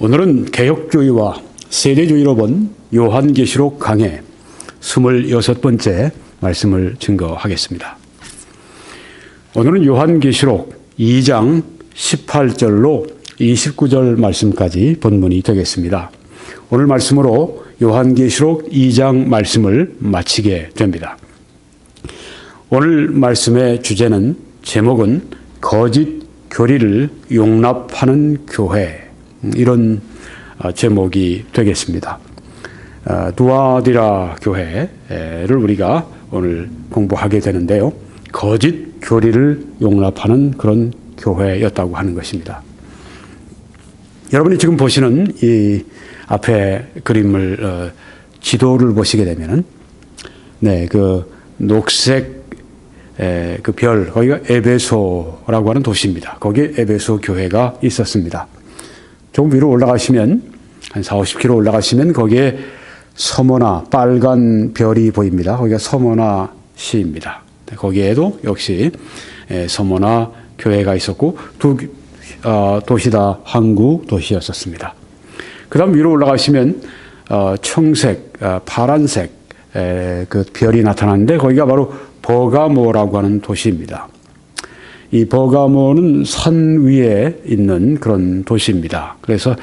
오늘은 개혁주의와 세대주의로 본 요한계시록 강해 26번째 말씀을 증거하겠습니다. 오늘은 요한계시록 2장 18절로 29절 말씀까지 본문이 되겠습니다. 오늘 말씀으로 요한계시록 2장 말씀을 마치게 됩니다. 오늘 말씀의 주제는 제목은 거짓 교리를 용납하는 교회, 이런 제목이 되겠습니다. 두아디라 교회를 우리가 오늘 공부하게 되는데요. 거짓 교리를 용납하는 그런 교회였다고 하는 것입니다. 여러분이 지금 보시는 이 앞에 그림을 지도를 보시게 되면은 그 녹색 그 별, 거기가 에베소라고 하는 도시입니다. 거기에 에베소 교회가 있었습니다. 조금 위로 올라가시면 한 40-50km 올라가시면 거기에 서모나 빨간 별이 보입니다. 거기가 서모나 시입니다. 거기에도 역시 서모나 교회가 있었고 두 도시다 항구 도시였었습니다. 그 다음 위로 올라가시면 청색, 파란색 그 별이 나타나는데 거기가 바로 버가모라고 하는 도시입니다. 이 버가모는 산 위에 있는 그런 도시입니다. 그래서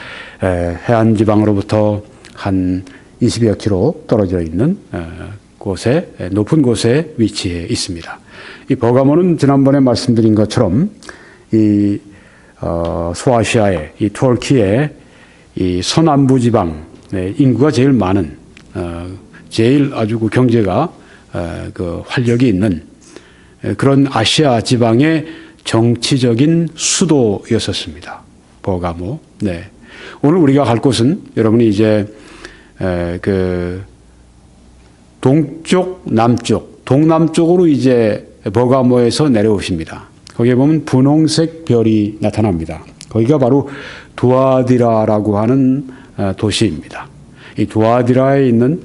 해안 지방으로부터 한 20여 킬로 떨어져 있는 곳에, 높은 곳에 위치해 있습니다. 이 버가모는 지난번에 말씀드린 것처럼 이 소아시아의, 이 터키의 이 서남부 지방 인구가 제일 많은, 제일 아주 그 경제가 그 활력이 있는 그런 아시아 지방의 정치적인 수도였었습니다. 버가모. 오늘 우리가 갈 곳은 여러분이 이제 그 동쪽, 남쪽, 동남쪽으로 이제 버가모에서 내려오십니다. 거기에 보면 분홍색 별이 나타납니다. 거기가 바로 두아디라라고 하는 도시입니다. 이 두아디라에 있는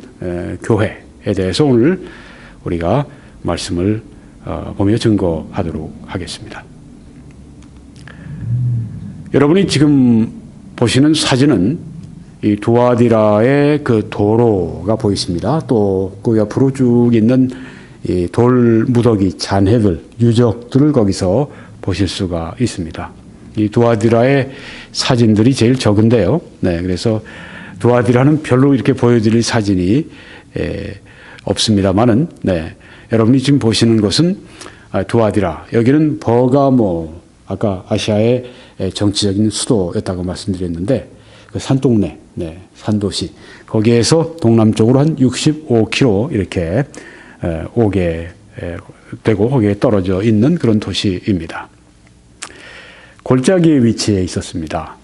교회에 대해서 오늘 우리가 말씀을 보며 증거하도록 하겠습니다. 여러분이 지금 보시는 사진은 이 두아디라의 그 도로가 보이십니다. 또 그 옆으로 쭉 있는 이 돌 무더기 잔해들, 유적들을 거기서 보실 수가 있습니다. 이 두아디라의 사진들이 제일 적은데요. 그래서 두아디라는 별로 이렇게 보여드릴 사진이 없습니다만은, 여러분이 지금 보시는 것은 두아디라, 여기는 버가모, 아까 아시아의 정치적인 수도였다고 말씀드렸는데 그 산동네, 산도시, 거기에서 동남쪽으로 한 65km 이렇게 오게 되고 거기에 떨어져 있는 그런 도시입니다. 골짜기에 위치해 있었습니다.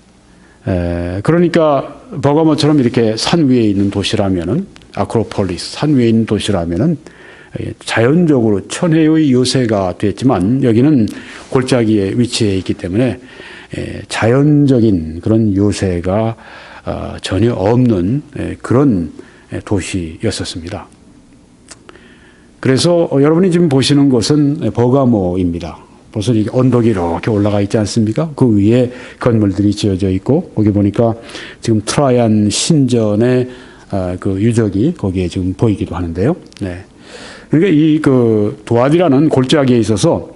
그러니까 버가모처럼 이렇게 산 위에 있는 도시라면은, 아크로폴리스, 산 위에 있는 도시라면은 자연적으로 천혜의 요새가 됐지만 여기는 골짜기에 위치해 있기 때문에 자연적인 그런 요새가 전혀 없는 그런 도시였었습니다. 그래서 여러분이 지금 보시는 곳은 버가모입니다. 벌써 이게 언덕이 이렇게 올라가 있지 않습니까? 그 위에 건물들이 지어져 있고 거기 보니까 지금 트라이안 신전의 그 유적이 거기에 지금 보이기도 하는데요. 그러니까 이 그 두아디라는 골짜기에 있어서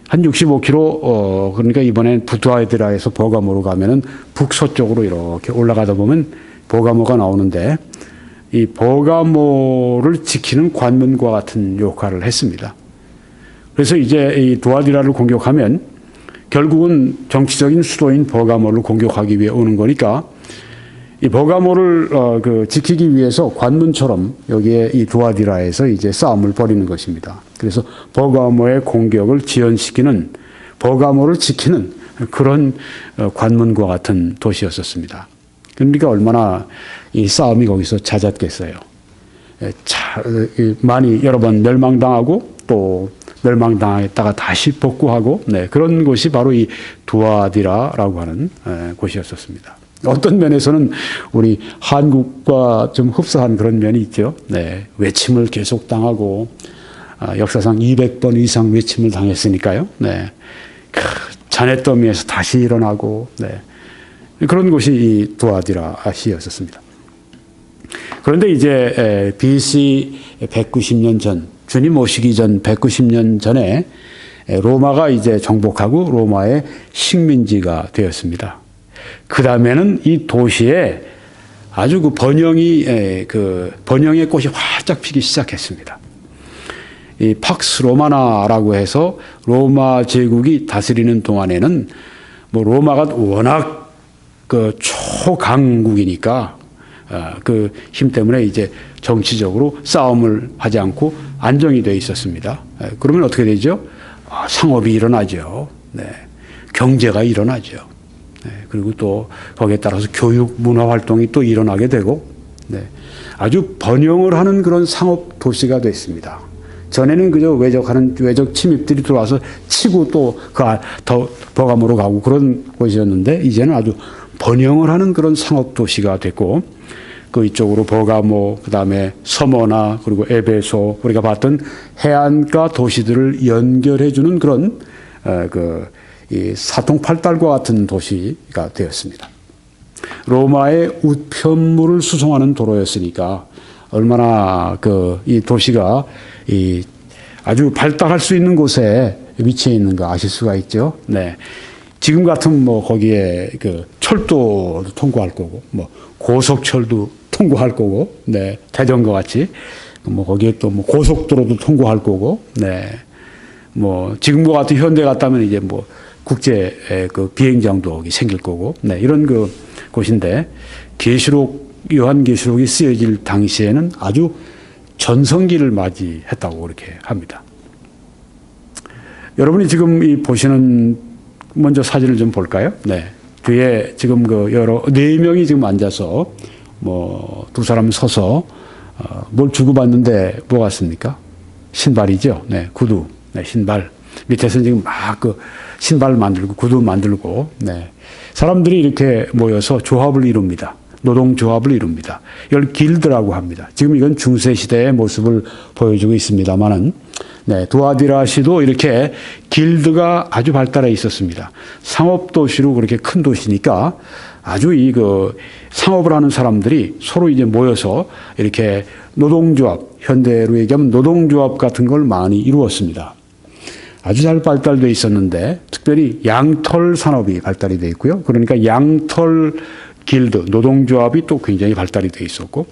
한 65km, 그러니까 이번엔 두아디라에서 버가모로 가면은 북서쪽으로 이렇게 올라가다 보면 버가모가 나오는데 이 버가모를 지키는 관문과 같은 역할을 했습니다. 그래서 이제 이 두아디라를 공격하면 결국은 정치적인 수도인 버가모를 공격하기 위해 오는 거니까 이 버가모를 지키기 위해서 관문처럼 여기에 이 두아디라에서 이제 싸움을 벌이는 것입니다. 그래서 버가모의 공격을 지연시키는, 버가모를 지키는 그런 관문과 같은 도시였었습니다. 그러니까 얼마나 이 싸움이 거기서 잦았겠어요. 많이 여러 번 멸망당하고 또 멸망당했다가 다시 복구하고 그런 곳이 바로 이 두아디라라고 하는 곳이었었습니다. 어떤 면에서는 우리 한국과 좀 흡사한 그런 면이 있죠. 외침을 계속 당하고 역사상 200번 이상 외침을 당했으니까요. 잔해더미에서 다시 일어나고 그런 곳이 이 두아디라시였었습니다. 그런데 이제 BC 190년 전, 주님 오시기 전 190년 전에 로마가 이제 정복하고 로마의 식민지가 되었습니다. 그 다음에는 이 도시에 아주 그 번영의 꽃이 활짝 피기 시작했습니다. 이 팍스 로마나라고 해서 로마 제국이 다스리는 동안에는 뭐 로마가 워낙 그 초강국이니까 그 힘 때문에 이제 정치적으로 싸움을 하지 않고 안정이 되어 있었습니다. 그러면 어떻게 되죠? 상업이 일어나죠. 네. 경제가 일어나죠. 네. 그리고 또 거기에 따라서 교육, 문화 활동이 또 일어나게 되고, 네. 아주 번영을 하는 그런 상업 도시가 됐습니다. 전에는 그저 외적 침입들이 들어와서 치고 또 더 버감으로 가고 그런 곳이었는데, 이제는 아주 번영을 하는 그런 상업 도시가 됐고, 그 이쪽으로 버가모, 그 다음에 서머나, 그리고 에베소, 우리가 봤던 해안가 도시들을 연결해주는 그런, 이 사통팔달과 같은 도시가 되었습니다. 로마의 우편물을 수송하는 도로였으니까, 얼마나 이 도시가 아주 발달할 수 있는 곳에 위치해 있는가 아실 수가 있죠. 네. 지금 같은 뭐 거기에 철도도 통과할 거고, 뭐 고속철도 통과할 거고, 네. 대전과 같이 뭐 거기에 또 뭐 고속도로도 통과할 거고, 네. 뭐 지금과 같은 현대 같다면 이제 뭐 국제 비행장도 생길 거고, 네. 이런 곳인데 요한계시록이 쓰여질 당시에는 아주 전성기를 맞이했다고 그렇게 합니다. 여러분이 지금 보시는 먼저 사진을 좀 볼까요? 네. 뒤에 지금 네 명이 지금 앉아서 두 사람 서서 뭘 주고받는데 뭐 같습니까? 신발이죠. 네. 구두. 네. 신발. 밑에서는 지금 막 신발 만들고 구두 만들고, 네. 사람들이 이렇게 모여서 조합을 이룹니다. 노동조합을 이룹니다. 이걸 길드라고 합니다. 지금 이건 중세시대의 모습을 보여주고 있습니다만은, 네, 두아디라시도 이렇게 길드가 아주 발달해 있었습니다. 상업도시로 그렇게 큰 도시니까 아주 상업을 하는 사람들이 서로 이제 모여서 이렇게 노동조합, 현대로 얘기하면 노동조합 같은 걸 많이 이루었습니다. 아주 잘 발달되어 있었는데, 특별히 양털 산업이 발달이 되어 있고요. 그러니까 양털 길드, 노동조합이 또 굉장히 발달이 되어 있었고,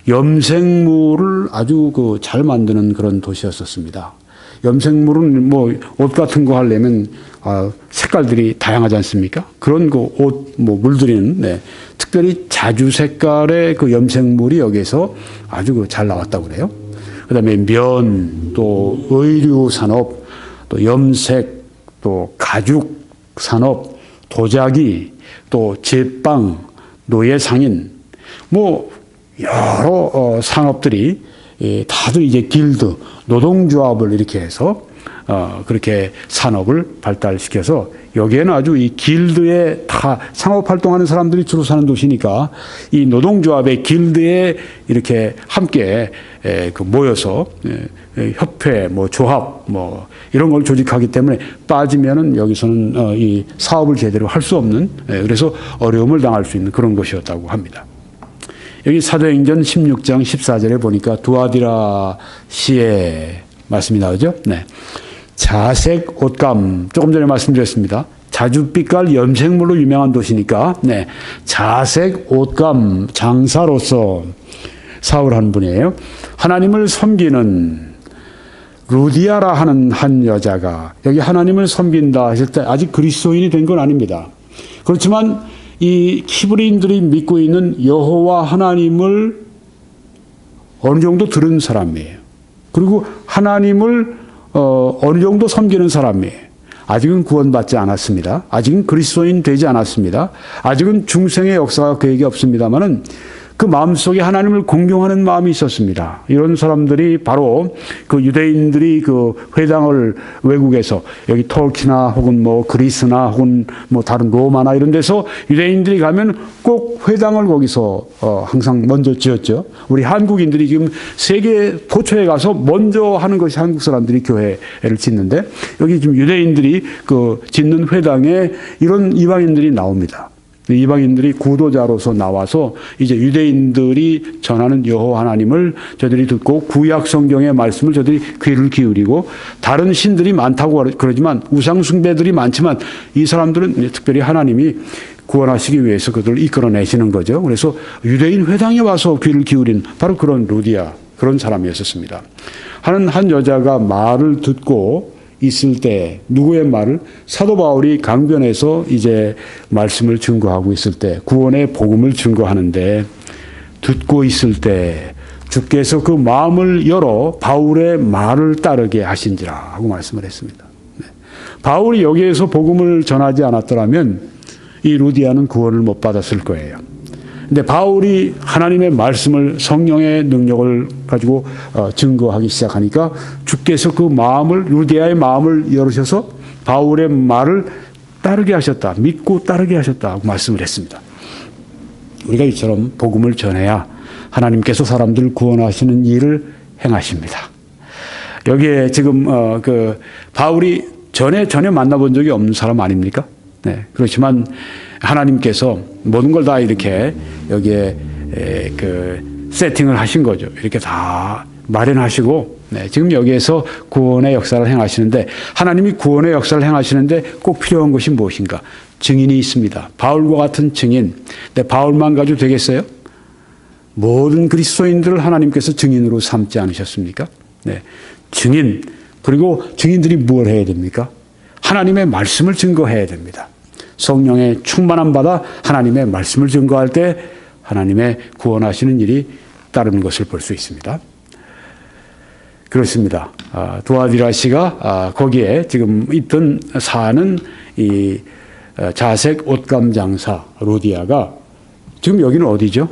염색물을 아주 잘 만드는 그런 도시였었습니다. 염색물은 뭐 옷 같은 거 하려면 색깔들이 다양하지 않습니까? 그런 옷 물들이는, 네. 특별히 자주 색깔의 염색물이 여기서 아주 잘 나왔다고 그래요. 그다음에 면, 또 의류 산업, 또 염색, 또 가죽 산업, 도자기, 또 제빵, 노예상인, 뭐 여러 산업들이 다들 이제 길드, 노동조합을 이렇게 해서 그렇게 산업을 발달시켜서 여기에는 아주 이 길드에 다 상업활동하는 사람들이 주로 사는 도시니까 이 노동조합의 길드에 이렇게 함께 모여서 협회, 조합, 이런 걸 조직하기 때문에 빠지면은 여기서는 이 사업을 제대로 할 수 없는, 그래서 어려움을 당할 수 있는 그런 곳이었다고 합니다. 여기 사도행전 16장 14절에 보니까 두아디라시의 말씀이 나오죠. 네. 자색 옷감, 조금 전에 말씀드렸습니다. 자줏빛깔 염색물로 유명한 도시니까, 네. 자색 옷감 장사로서 사업을 하는 분이에요. 하나님을 섬기는 루디아라 하는 한 여자가, 여기 하나님을 섬긴다 하실 때 아직 그리스도인이 된 건 아닙니다. 그렇지만 이 히브리인들이 믿고 있는 여호와 하나님을 어느 정도 들은 사람이에요. 그리고 하나님을 어느 정도 섬기는 사람이에요. 아직은 구원받지 않았습니다. 아직은 그리스도인 되지 않았습니다. 아직은 중생의 역사가 그에게 없습니다만은 그 마음속에 하나님을 공경하는 마음이 있었습니다. 이런 사람들이 바로 유대인들이 회당을 외국에서 여기 터키나 혹은 그리스나 혹은 다른 로마나 이런 데서 유대인들이 가면 꼭 회당을 거기서 항상 먼저 지었죠. 우리 한국인들이 지금 세계 도처에 가서 먼저 하는 것이 한국 사람들이 교회를 짓는데, 여기 지금 유대인들이 짓는 회당에 이런 이방인들이 나옵니다. 이방인들이 구도자로서 나와서 이제 유대인들이 전하는 여호와 하나님을 저들이 듣고 구약 성경의 말씀을 저들이 귀를 기울이고 다른 신들이 많다고 그러지만 우상 숭배들이 많지만 이 사람들은 특별히 하나님이 구원하시기 위해서 그들을 이끌어내시는 거죠. 그래서 유대인 회당에 와서 귀를 기울인 바로 그런 루디아, 그런 사람이었습니다. 한 여자가 말을 듣고 있을 때 누구의 말을? 사도 바울이 강변에서 이제 말씀을 증거하고 있을 때 구원의 복음을 증거하는데 듣고 있을 때 주께서 그 마음을 열어 바울의 말을 따르게 하신지라 하고 말씀을 했습니다. 네. 바울이 여기에서 복음을 전하지 않았더라면 이 루디아는 구원을 못 받았을 거예요. 근데 바울이 하나님의 말씀을 성령의 능력을 가지고 증거하기 시작하니까 주께서 그 마음을 루디아의 마음을 열으셔서 바울의 말을 따르게 하셨다. 믿고 따르게 하셨다. 말씀을 했습니다. 우리가 이처럼 복음을 전해야 하나님께서 사람들을 구원하시는 일을 행하십니다. 여기에 지금 바울이 전에 만나본 적이 없는 사람 아닙니까? 네. 그렇지만 하나님께서 모든 걸 다 이렇게 여기에 세팅을 하신 거죠. 이렇게 다 마련하시고 지금 여기에서 구원의 역사를 행하시는데 하나님이 구원의 역사를 행하시는데 꼭 필요한 것이 무엇인가? 증인이 있습니다. 바울과 같은 증인. 근데 바울만 가지고 되겠어요? 모든 그리스도인들을 하나님께서 증인으로 삼지 않으셨습니까? 네. 증인. 그리고 증인들이 뭘 해야 됩니까? 하나님의 말씀을 증거해야 됩니다. 성령의 충만함 받아 하나님의 말씀을 증거할 때 하나님의 구원하시는 일이 따르는 것을 볼 수 있습니다. 그렇습니다. 두아디라 씨가 거기에 지금 있던 사는 이 자색 옷감 장사 루디아가 지금 여기는 어디죠?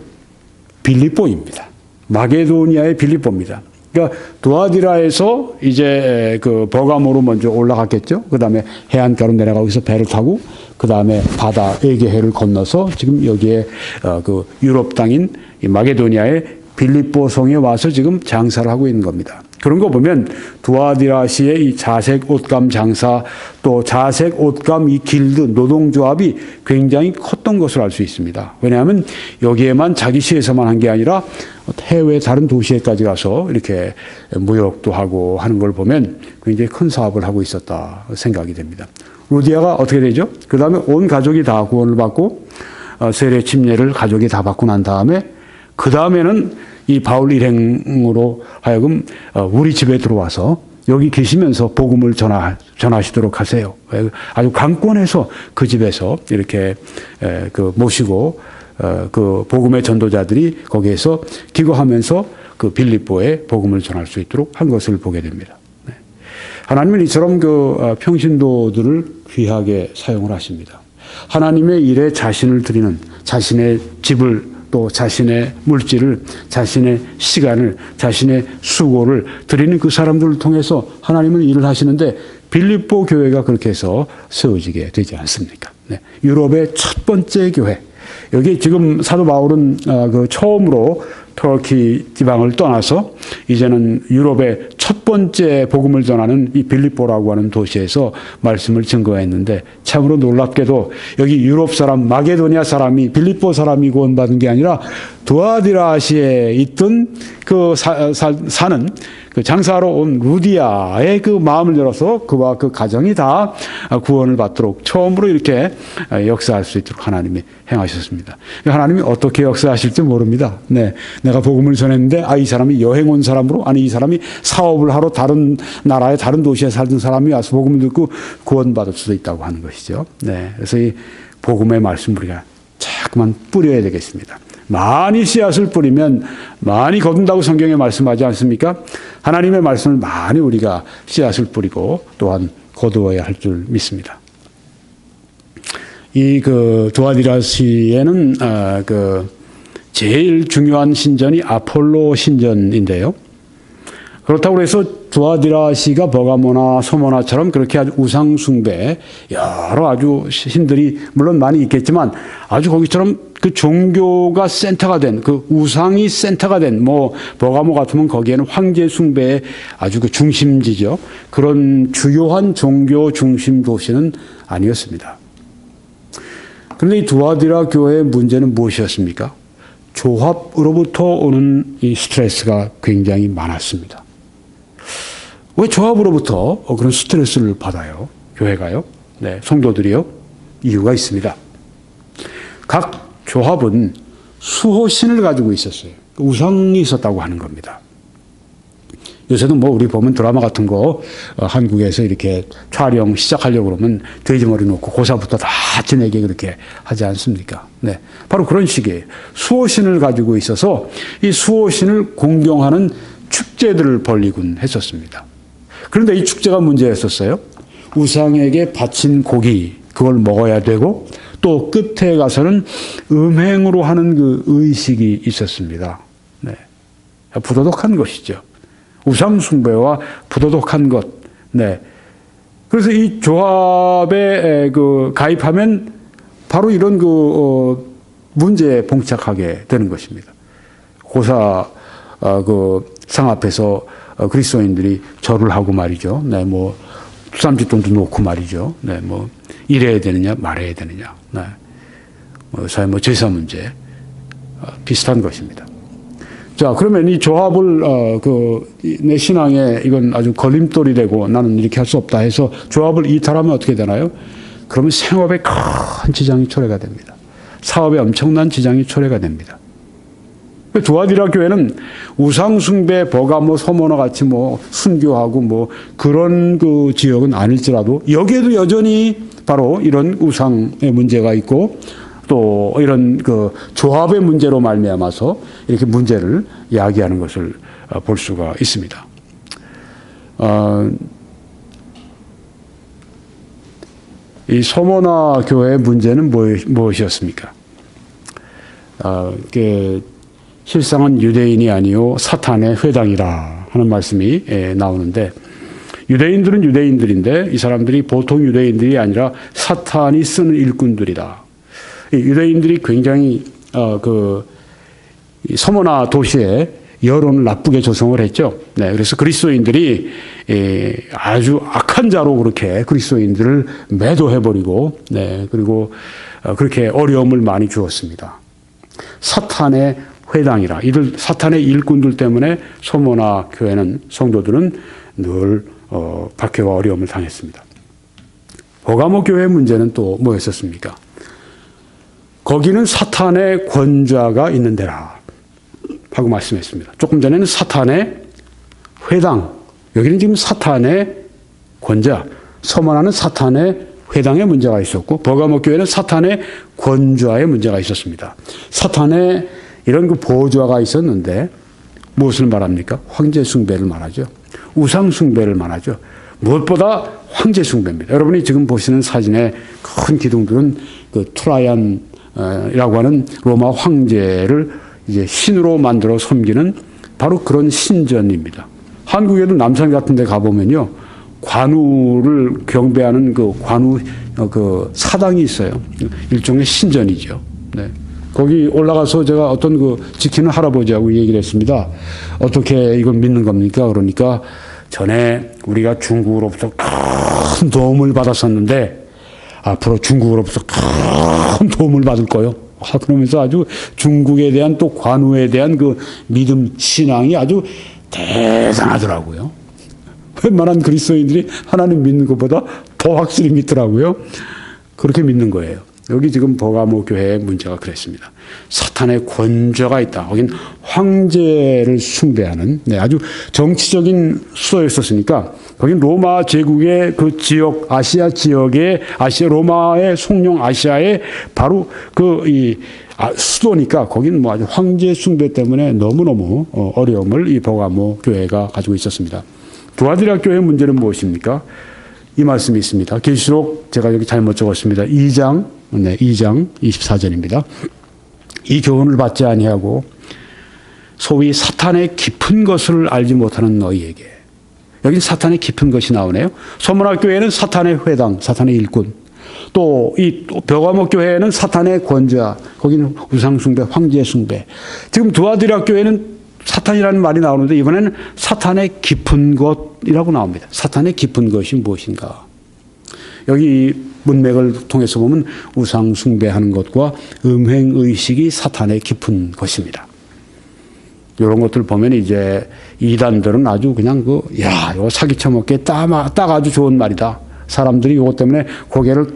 빌립보입니다. 마게도니아의 빌립보입니다. 그러니까 두아디라에서 이제 그 버가모로 먼저 올라갔겠죠. 그 다음에 해안가로 내려가고 있어 배를 타고 그 다음에 바다 에게해를 건너서 지금 여기에 그 유럽 땅인 마게도니아의 빌립보 성에 와서 지금 장사를 하고 있는 겁니다. 그런 거 보면 두아디라 씨의 이 자색 옷감 장사 또 자색 옷감 이 길드 노동조합이 굉장히 컸던 것을 알 수 있습니다. 왜냐하면 여기에만 자기 시에서만 한 게 아니라 해외 다른 도시에까지 가서 이렇게 무역도 하고 하는 걸 보면 굉장히 큰 사업을 하고 있었다 생각이 됩니다. 루디아가 어떻게 되죠? 그 다음에 온 가족이 다 구원을 받고 세례 침례를 가족이 다 받고 난 다음에 그 다음에는 이 바울 일행으로 하여금 우리 집에 들어와서 여기 계시면서 복음을 전하시도록 하세요. 아주 강권해서 그 집에서 이렇게 모시고 그 복음의 전도자들이 거기에서 기거하면서 그 빌립보에 복음을 전할 수 있도록 한 것을 보게 됩니다. 하나님은 이처럼 그 평신도들을 귀하게 사용을 하십니다. 하나님의 일에 자신을 드리는 자신의 집을 또 자신의 물질을 자신의 시간을 자신의 수고를 드리는 그 사람들을 통해서 하나님은 일을 하시는데 빌립보 교회가 그렇게 해서 세워지게 되지 않습니까? 네. 유럽의 첫 번째 교회. 여기 지금 사도 바울은 그 처음으로 터키 지방을 떠나서 이제는 유럽의 첫 번째 복음을 전하는 이 빌립보라고 하는 도시에서 말씀을 증거했는데 참으로 놀랍게도 여기 유럽 사람 마게도니아 사람이 빌립보 사람이 구원받은 게 아니라 두아디라시에 있던 그 사는 그 장사하러 온 루디아의 그 마음을 열어서 그와 그 가정이 다 구원을 받도록 처음으로 이렇게 역사할 수 있도록 하나님이 행하셨습니다. 하나님이 어떻게 역사하실지 모릅니다. 네, 내가 복음을 전했는데 이 사람이 여행 온 사람으로 아니 이 사람이 사업을 하러 다른 나라의 다른 도시에 살던 사람이 와서 복음을 듣고 구원받을 수도 있다고 하는 것이죠. 네, 그래서 이 복음의 말씀 우리가 자꾸만 뿌려야 되겠습니다. 많이 씨앗을 뿌리면 많이 거둔다고 성경에 말씀하지 않습니까? 하나님의 말씀을 많이 우리가 씨앗을 뿌리고 또한 거두어야 할 줄 믿습니다. 이 그 두아디라시에는 그 제일 중요한 신전이 아폴로 신전인데요. 그렇다고 해서 두아디라시가 버가모나 소모나처럼 그렇게 아주 우상숭배 여러 아주 신들이 물론 많이 있겠지만 아주 거기처럼 그 종교가 센터가 된 그 우상이 센터가 된 뭐 버가모 같으면 거기에는 황제 숭배의 아주 그 중심지죠. 그런 주요한 종교 중심 도시는 아니었습니다. 그런데 이 두아디라 교회의 문제는 무엇이었습니까? 조합으로부터 오는 이 스트레스가 굉장히 많았습니다. 왜 조합으로부터 그런 스트레스를 받아요? 교회가요? 네, 성도들이요? 이유가 있습니다. 각 조합은 수호신을 가지고 있었어요. 우상이 있었다고 하는 겁니다. 요새도 뭐 우리 보면 드라마 같은 거 한국에서 이렇게 촬영 시작하려고 그러면 돼지머리 놓고 고사부터 다 지내게 그렇게 하지 않습니까? 네. 바로 그런 식이에요. 수호신을 가지고 있어서 이 수호신을 공경하는 축제들을 벌이곤 했었습니다. 그런데 이 축제가 문제였었어요. 우상에게 바친 고기, 그걸 먹어야 되고 또 끝에 가서는 음행으로 하는 그 의식이 있었습니다. 네. 부도덕한 것이죠. 우상숭배와 부도덕한 것. 네. 그래서 이 조합에 가입하면 바로 이런 문제에 봉착하게 되는 것입니다. 고사 상 앞에서 그리스도인들이 절을 하고 말이죠. 네, 뭐 수삼지돈도 놓고 말이죠. 네, 뭐 이래야 되느냐 말해야 되느냐. 네. 뭐 제사 문제 비슷한 것입니다. 자, 그러면 이 조합을 내 신앙에 이건 아주 걸림돌이 되고 나는 이렇게 할 수 없다 해서 조합을 이탈하면 어떻게 되나요? 그러면 생업에 큰 지장이 초래가 됩니다. 사업에 엄청난 지장이 초래가 됩니다. 두아디라 교회는 우상숭배, 버가모, 서머나 같이 뭐 순교하고 뭐 그런 그 지역은 아닐지라도 여기에도 여전히 바로 이런 우상의 문제가 있고 또 이런 그 조합의 문제로 말미암아서 이렇게 문제를 야기하는 것을 볼 수가 있습니다. 이 서머나 교회의 문제는 무엇이었습니까? 실상은 유대인이 아니요 사탄의 회당이라 하는 말씀이 나오는데 유대인들은 유대인들인데 이 사람들이 보통 유대인들이 아니라 사탄이 쓰는 일꾼들이다. 유대인들이 굉장히 서머나 도시에 여론을 나쁘게 조성을 했죠. 네, 그래서 그리스도인들이 아주 악한 자로 그렇게 그리스도인들을 매도해버리고, 네, 그리고 그렇게 어려움을 많이 주었습니다. 사탄의 회당이라 이들 사탄의 일꾼들 때문에 서머나 교회는 성도들은 늘 박해와 어려움을 당했습니다. 버가모 교회의 문제는 또 뭐였었습니까? 거기는 사탄의 권좌가 있는 데라 하고 말씀했습니다. 조금 전에는 사탄의 회당, 여기는 지금 사탄의 권좌, 서머나는 사탄의 회당에 문제가 있었고 버가모 교회는 사탄의 권좌에 문제가 있었습니다. 사탄의 이런 그 보좌가 있었는데 무엇을 말합니까? 황제 숭배를 말하죠. 우상 숭배를 말하죠. 무엇보다 황제 숭배입니다. 여러분이 지금 보시는 사진의 큰 기둥들은 그 트라이안이라고 하는 로마 황제를 이제 신으로 만들어 섬기는 바로 그런 신전입니다. 한국에도 남산 같은 데 가보면요. 관우를 경배하는 그 관우 사당이 있어요. 일종의 신전이죠. 네. 거기 올라가서 제가 어떤 지키는 할아버지하고 얘기를 했습니다. 어떻게 이걸 믿는 겁니까? 그러니까 전에 우리가 중국으로부터 큰 도움을 받았었는데 앞으로 중국으로부터 큰 도움을 받을 거요. 그러면서 아주 중국에 대한 또 관우에 대한 그 믿음, 신앙이 아주 대단하더라고요. 웬만한 그리스도인들이 하나님 믿는 것보다 더 확실히 믿더라고요. 그렇게 믿는 거예요. 여기 지금 버가모 교회의 문제가 그랬습니다. 사탄의 권좌가 있다. 거긴 황제를 숭배하는 아주 정치적인 수도였었으니까 거긴 로마 제국의 그 지역, 아시아 지역의 로마의 송영 아시아의 바로 수도니까 거긴 뭐 아주 황제 숭배 때문에 너무너무 어려움을 이 버가모 교회가 가지고 있었습니다. 두아디라 교회의 문제는 무엇입니까? 이 말씀이 있습니다. 계시록 제가 여기 잘못 적었습니다. 2장 24절입니다. 이 교훈을 받지 아니하고 소위 사탄의 깊은 것을 알지 못하는 너희에게. 여기 사탄의 깊은 것이 나오네요. 서머나 교회는 사탄의 회당, 사탄의 일꾼. 또 이 버가모 교회는 사탄의 권좌, 거기는 우상숭배, 황제숭배. 지금 두아디라 교회는 사탄이라는 말이 나오는데 이번에는 사탄의 깊은 것이라고 나옵니다. 사탄의 깊은 것이 무엇인가? 여기 문맥을 통해서 보면 우상 숭배하는 것과 음행의식이 사탄의 깊은 것입니다. 이런 것들 보면 이제 이단들은 아주 그냥 이거 사기쳐먹기에 딱 아주 좋은 말이다. 사람들이 이것 때문에 고개를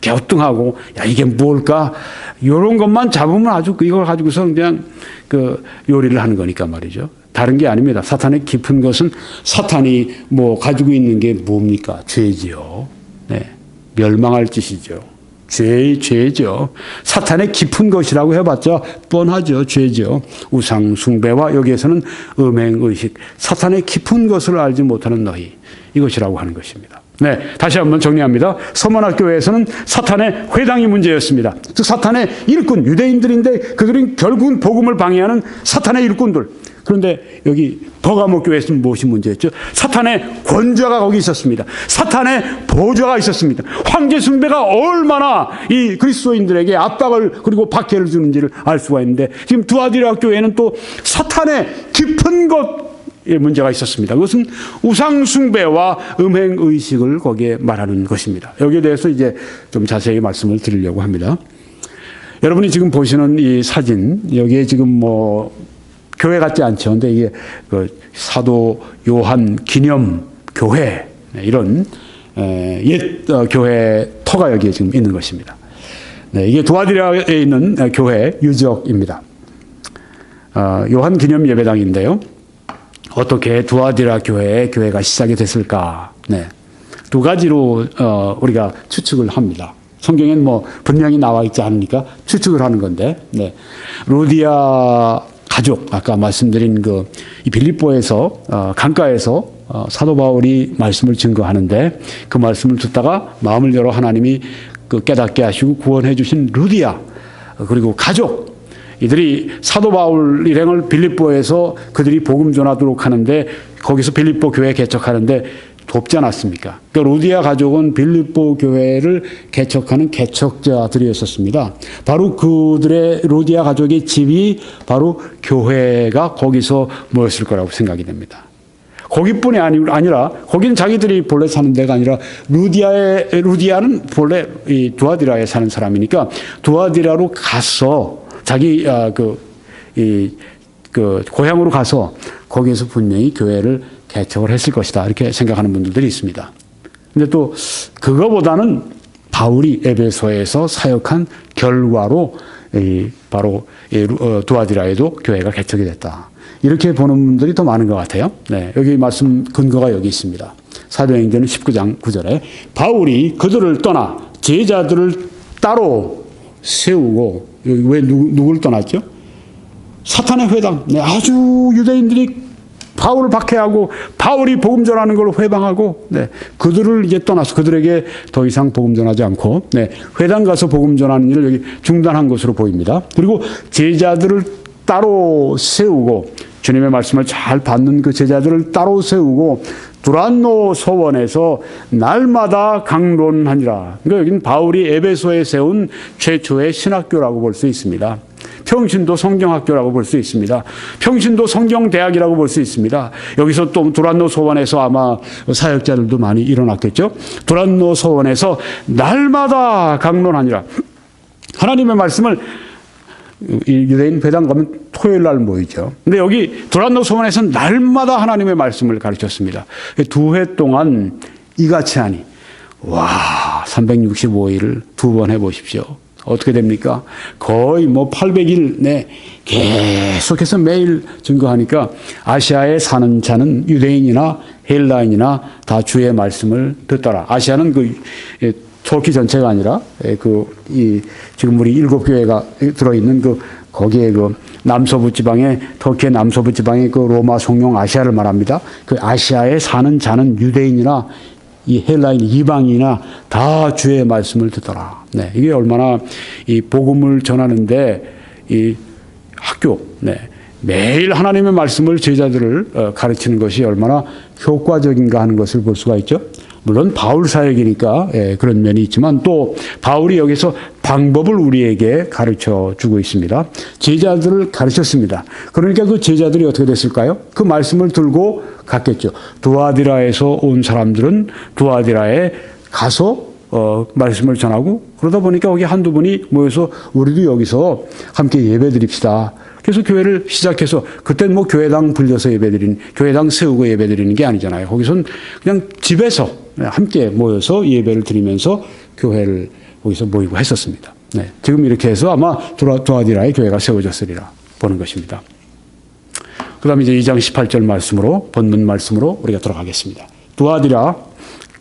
갸우뚱하고, 이게 뭘까? 이런 것만 잡으면 아주 이걸 가지고서 그냥 요리를 하는 거니까 말이죠. 다른 게 아닙니다. 사탄의 깊은 것은 사탄이 가지고 있는 게 뭡니까? 죄지요. 네. 멸망할 짓이죠. 죄죠. 사탄의 깊은 것이라고 해봤자 뻔하죠. 죄죠. 우상 숭배와 여기에서는 음행의식, 사탄의 깊은 것을 알지 못하는 너희, 이것이라고 하는 것입니다. 네, 다시 한번 정리합니다. 서문학교에서는 사탄의 회당이 문제였습니다. 즉 사탄의 일꾼, 유대인들인데 그들은 결국은 복음을 방해하는 사탄의 일꾼들. 그런데 여기 버가모 교회에서는 무엇이 문제였죠? 사탄의 권좌가 거기 있었습니다. 사탄의 보좌가 있었습니다. 황제 숭배가 얼마나 이 그리스도인들에게 압박을 그리고 박해를 주는지를 알 수가 있는데, 지금 두아디라 교회는 또 사탄의 깊은 것에 문제가 있었습니다. 그것은 우상 숭배와 음행 의식을 거기에 말하는 것입니다. 여기에 대해서 이제 좀 자세히 말씀을 드리려고 합니다. 여러분이 지금 보시는 이 사진, 여기에 지금 교회 같지 않죠. 근데 이게 사도 요한 기념 교회, 이런 옛 교회 터가 여기에 지금 있는 것입니다. 네, 이게 두아디라에 있는 교회 유적입니다. 요한 기념 예배당인데요. 어떻게 두아디라 교회가 시작이 됐을까? 네, 두 가지로 우리가 추측을 합니다. 성경엔 분명히 나와 있지 않으니까 추측을 하는 건데, 네, 루디아 가족, 아까 말씀드린 이 빌립보에서 강가에서 사도 바울이 말씀을 증거하는데, 그 말씀을 듣다가 마음을 열어 하나님이 깨닫게 하시고 구원해 주신 루디아, 그리고 가족, 이들이 사도 바울 일행을 빌립보에서 그들이 복음 전하도록 하는데, 거기서 빌립보 교회 개척하는데 돕지 않았습니까? 그러니까 루디아 가족은 빌립보 교회를 개척하는 개척자들이었습니다. 바로 그들의 루디아 가족의 집이 바로 교회가 거기서 모였을 거라고 생각이 됩니다. 거기뿐이 아니라 거기는 자기들이 본래 사는 데가 아니라 루디아는 본래 이 두아디라에 사는 사람이니까 두아디라로 가서 자기 고향으로 가서 거기에서 분명히 교회를 개척을 했을 것이다, 이렇게 생각하는 분들이 있습니다. 근데 또 그거보다는 바울이 에베소에서 사역한 결과로 바로 두아디라에도 교회가 개척이 됐다, 이렇게 보는 분들이 더 많은 것 같아요. 네, 여기 말씀 근거가 여기 있습니다. 사도행전 19장 9절에 바울이 그들을 떠나 제자들을 따로 세우고, 여기 왜 누구를 떠났죠? 사탄의 회당. 네, 아주 유대인들이 바울을 박해하고 바울이 복음 전하는 걸 회방하고, 네, 그들을 이제 떠나서 그들에게 더 이상 복음 전하지 않고, 네, 회당 가서 복음 전하는 일을 여기 중단한 것으로 보입니다. 그리고 제자들을 따로 세우고, 주님의 말씀을 잘 받는 그 제자들을 따로 세우고 두란노 서원에서 날마다 강론하니라. 그러니까 여기는 바울이 에베소에 세운 최초의 신학교라고 볼 수 있습니다. 평신도 성경학교라고 볼 수 있습니다. 평신도 성경대학이라고 볼 수 있습니다. 여기서 또 두란노 서원에서 아마 사역자들도 많이 일어났겠죠. 두란노 서원에서 날마다 강론하니라. 하나님의 말씀을 유대인 회당 가면 토요일 날 모이죠. 근데 여기 두란노 서원에서는 날마다 하나님의 말씀을 가르쳤습니다. 2회 동안 이같이 하니, 와, 365일을 2번 해보십시오. 어떻게 됩니까? 거의 800일 내 계속해서 매일 증거하니까 아시아에 사는 자는 유대인이나 헬라인이나 다 주의 말씀을 듣더라. 아시아는 터키 전체가 아니라 지금 우리 7교회가 들어있는 거기에 남서부 지방에, 터키의 남서부 지방의 로마 성령 아시아를 말합니다. 그 아시아에 사는 자는 유대인이나 이 헬라인 이방인이나 다 주의 말씀을 듣더라. 네, 이게 얼마나 이 복음을 전하는데 이 학교, 네, 매일 하나님의 말씀을 제자들을 가르치는 것이 얼마나 효과적인가 하는 것을 볼 수가 있죠. 물론 바울 사역이니까 그런 면이 있지만 또 바울이 여기서 방법을 우리에게 가르쳐 주고 있습니다. 제자들을 가르쳤습니다. 그러니까 그 제자들이 어떻게 됐을까요? 그 말씀을 들고 갔겠죠. 두아디라에서 온 사람들은 두아디라에 가서 말씀을 전하고 그러다 보니까 거기 한두 분이 모여서 우리도 여기서 함께 예배 드립시다. 그래서 교회를 시작해서 그때는 뭐 교회당 불려서 교회당 세우고 예배 드리는 게 아니잖아요. 거기선 그냥 집에서 함께 모여서 예배를 드리면서 교회를 거기서 모이고 했었습니다. 네. 지금 이렇게 해서 아마 두아디라의 교회가 세워졌으리라 보는 것입니다. 그 다음에 이제 2장 18절 말씀으로, 본문 말씀으로 우리가 들어가겠습니다. 두아디라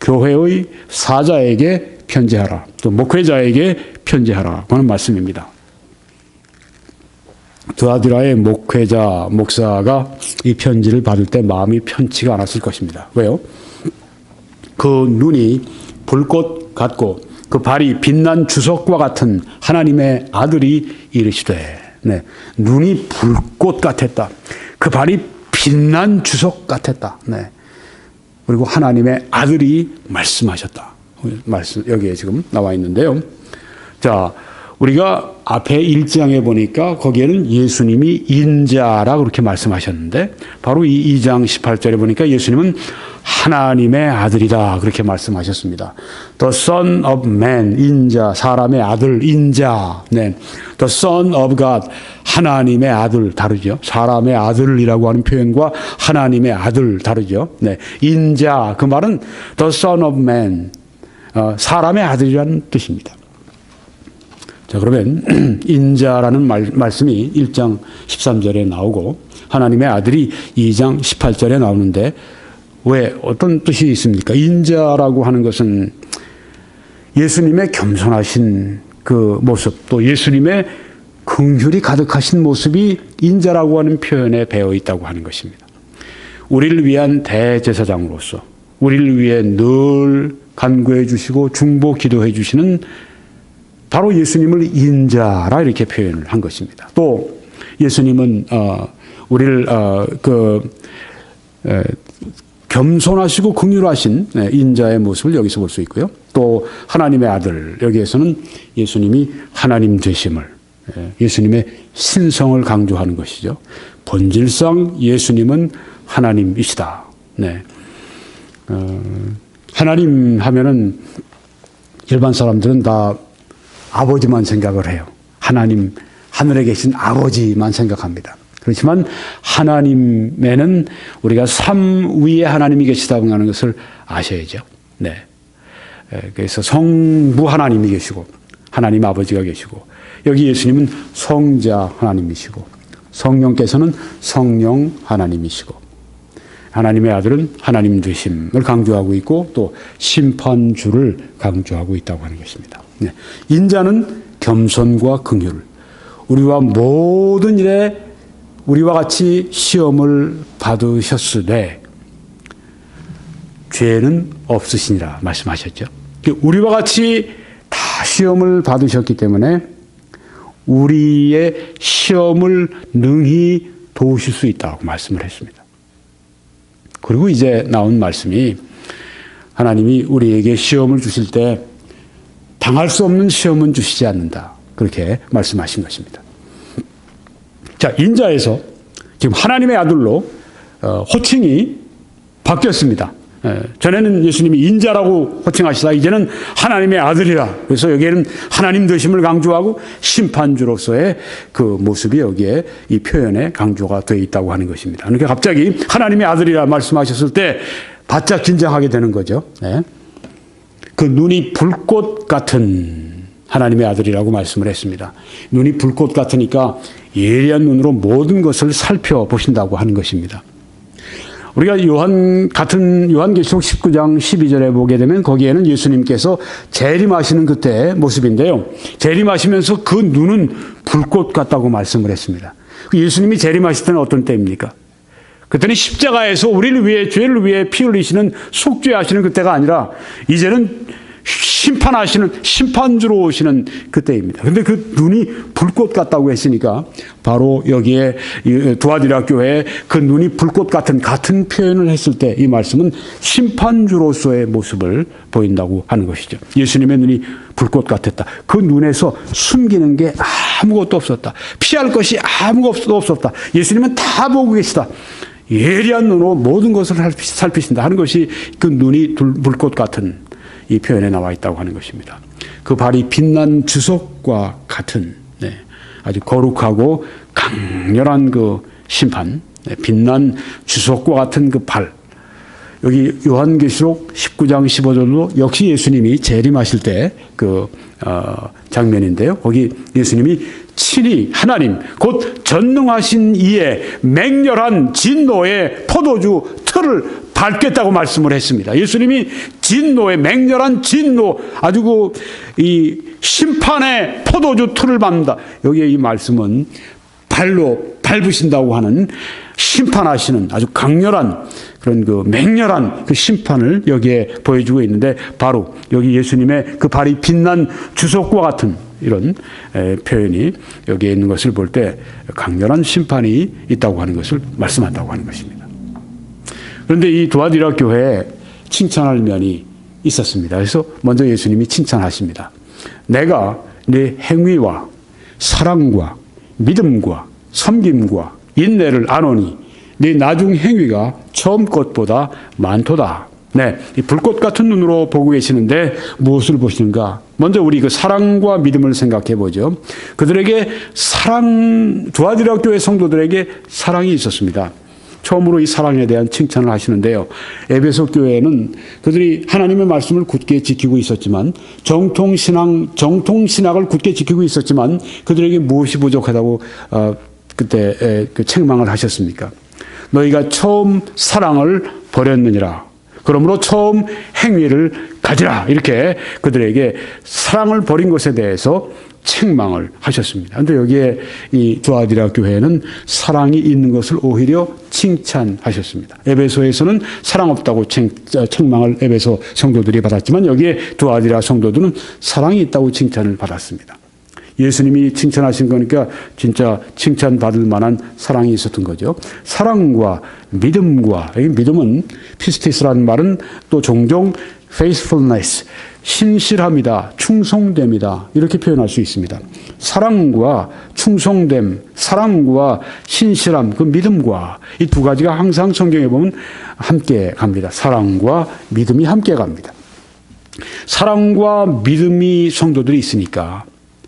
교회의 사자에게 편지하라. 또 목회자에게 편지하라. 하는 말씀입니다. 두아디라의 목사가 이 편지를 받을 때 마음이 편치가 않았을 것입니다. 왜요? 그 눈이 불꽃 같고 그 발이 빛난 주석과 같은 하나님의 아들이 이르시되, 네, 눈이 불꽃 같았다. 그 발이 빛난 주석 같았다. 네. 그리고 하나님의 아들이 말씀하셨다. 여기에 지금 나와 있는데요. 자, 우리가 앞에 1장에 보니까 거기에는 예수님이 인자라 그렇게 말씀하셨는데 바로 이 2장 18절에 보니까 예수님은 하나님의 아들이다 그렇게 말씀하셨습니다. The Son of Man, 인자, 사람의 아들, 인자. 네. The Son of God, 하나님의 아들 다르죠. 사람의 아들이라고 하는 표현과 하나님의 아들 다르죠. 네. 인자, 그 말은 The Son of Man, 사람의 아들이라는 뜻입니다. 자, 그러면 인자라는 말씀이 1장 13절에 나오고 하나님의 아들이 2장 18절에 나오는데 왜 어떤 뜻이 있습니까? 인자라고 하는 것은 예수님의 겸손하신 그 모습, 또 예수님의 긍휼이 가득하신 모습이 인자라고 하는 표현에 배어 있다고 하는 것입니다. 우리를 위한 대제사장으로서 우리를 위해 늘 간구해 주시고 중보 기도해 주시는 바로 예수님을 인자라 이렇게 표현을 한 것입니다. 또 예수님은 우리를 겸손하시고 긍휼하신 인자의 모습을 여기서 볼 수 있고요. 또 하나님의 아들, 여기에서는 예수님이 하나님 되심을, 예수님의 신성을 강조하는 것이죠. 본질상 예수님은 하나님이시다. 네. 하나님 하면은 일반 사람들은 다 아버지만 생각을 해요. 하나님, 하늘에 계신 아버지만 생각합니다. 그렇지만 하나님에는 우리가 삼 위에 하나님이 계시다고 하는 것을 아셔야죠. 네. 그래서 성부 하나님이 계시고 하나님 아버지가 계시고 여기 예수님은 성자 하나님이시고 성령께서는 성령 하나님이시고 하나님의 아들은 하나님 되심을 강조하고 있고 또 심판주를 강조하고 있다고 하는 것입니다. 네. 인자는 겸손과 긍휼, 우리와 모든 일에 우리와 같이 시험을 받으셨으되 죄는 없으시니라 말씀하셨죠. 우리와 같이 다 시험을 받으셨기 때문에 우리의 시험을 능히 도우실 수 있다고 말씀을 했습니다. 그리고 이제 나온 말씀이 하나님이 우리에게 시험을 주실 때 당할 수 없는 시험은 주시지 않는다. 그렇게 말씀하신 것입니다. 자, 인자에서 지금 하나님의 아들로 호칭이 바뀌었습니다. 전에는 예수님이 인자라고 호칭하시다 이제는 하나님의 아들이라. 그래서 여기에는 하나님 되심을 강조하고 심판주로서의 그 모습이 여기에 이 표현에 강조가 되어 있다고 하는 것입니다. 그러니까 갑자기 하나님의 아들이라 말씀하셨을 때 바짝 긴장하게 되는 거죠. 네. 그 눈이 불꽃 같은 하나님의 아들이라고 말씀을 했습니다. 눈이 불꽃 같으니까 예리한 눈으로 모든 것을 살펴보신다고 하는 것입니다. 우리가 요한계시록 19장 12절에 보게 되면 거기에는 예수님께서 재림하시는 그때의 모습인데요. 재림하시면서 그 눈은 불꽃 같다고 말씀을 했습니다. 예수님이 재림하실 때는 어떤 때입니까? 그때는 십자가에서 우리를 위해, 죄를 위해 피 흘리시는 속죄하시는 그때가 아니라 이제는 심판하시는 심판주로 오시는 그때입니다. 그런데 그 눈이 불꽃 같다고 했으니까 바로 여기에 두아디라 교회에 그 눈이 불꽃 같은 표현을 했을 때 이 말씀은 심판주로서의 모습을 보인다고 하는 것이죠. 예수님의 눈이 불꽃 같았다. 그 눈에서 숨기는 게 아무것도 없었다. 피할 것이 아무것도 없었다. 예수님은 다 보고 계시다. 예리한 눈으로 모든 것을 살피신다 하는 것이 그 눈이 불꽃 같은 이 표현에 나와 있다고 하는 것입니다. 그 발이 빛난 주석과 같은 아주 거룩하고 강렬한 그 심판, 빛난 주석과 같은 그 발. 여기 요한계시록 19장 15절도 역시 예수님이 재림하실 때 그 장면인데요. 거기 예수님이 친히 하나님 곧 전능하신 이의 맹렬한 진노의 포도주 틀을 밟겠다고 말씀을 했습니다. 예수님이 진노의 맹렬한 진노, 아주 이 심판의 포도주 틀을 밟는다. 여기에 이 말씀은 발로 밟으신다고 하는 심판하시는 아주 강렬한 그런 그 맹렬한 그 심판을 여기에 보여주고 있는데, 바로 여기 예수님의 그 발이 빛난 주석과 같은 이런 표현이 여기에 있는 것을 볼 때 강렬한 심판이 있다고 하는 것을 말씀한다고 하는 것입니다. 그런데 이 두아디라 교회에 칭찬할 면이 있었습니다. 그래서 먼저 예수님이 칭찬하십니다. 내가 네 행위와 사랑과 믿음과 섬김과 인내를 아노니 네 나중 행위가 처음 것보다 많도다. 네, 이 불꽃 같은 눈으로 보고 계시는데 무엇을 보시는가? 먼저 우리 그 사랑과 믿음을 생각해 보죠. 그들에게 두아디라 교회 성도들에게 사랑이 있었습니다. 처음으로 이 사랑에 대한 칭찬을 하시는데요. 에베소 교회는 그들이 하나님의 말씀을 굳게 지키고 있었지만, 정통신학을 굳게 지키고 있었지만, 그들에게 무엇이 부족하다고 그때 그 책망을 하셨습니까? 너희가 처음 사랑을 버렸느니라. 그러므로 처음 행위를 가지라. 이렇게 그들에게 사랑을 버린 것에 대해서 책망을 하셨습니다. 그런데 여기에 이 두아디라 교회는 사랑이 있는 것을 오히려 칭찬하셨습니다. 에베소에서는 사랑 없다고 책망을 에베소 성도들이 받았지만, 여기에 두아디라 성도들은 사랑이 있다고 칭찬을 받았습니다. 예수님이 칭찬하신 거니까 진짜 칭찬받을 만한 사랑이 있었던 거죠. 사랑과 믿음과, 이 믿음은 피스티스라는 말은 또 종종 faithfulness, 신실함이다, 충성됨이다, 이렇게 표현할 수 있습니다. 사랑과 충성됨, 사랑과 신실함, 그 믿음과 이 두 가지가 항상 성경에 보면 함께 갑니다. 사랑과 믿음이 함께 갑니다. 사랑과 믿음이 성도들이 있으니까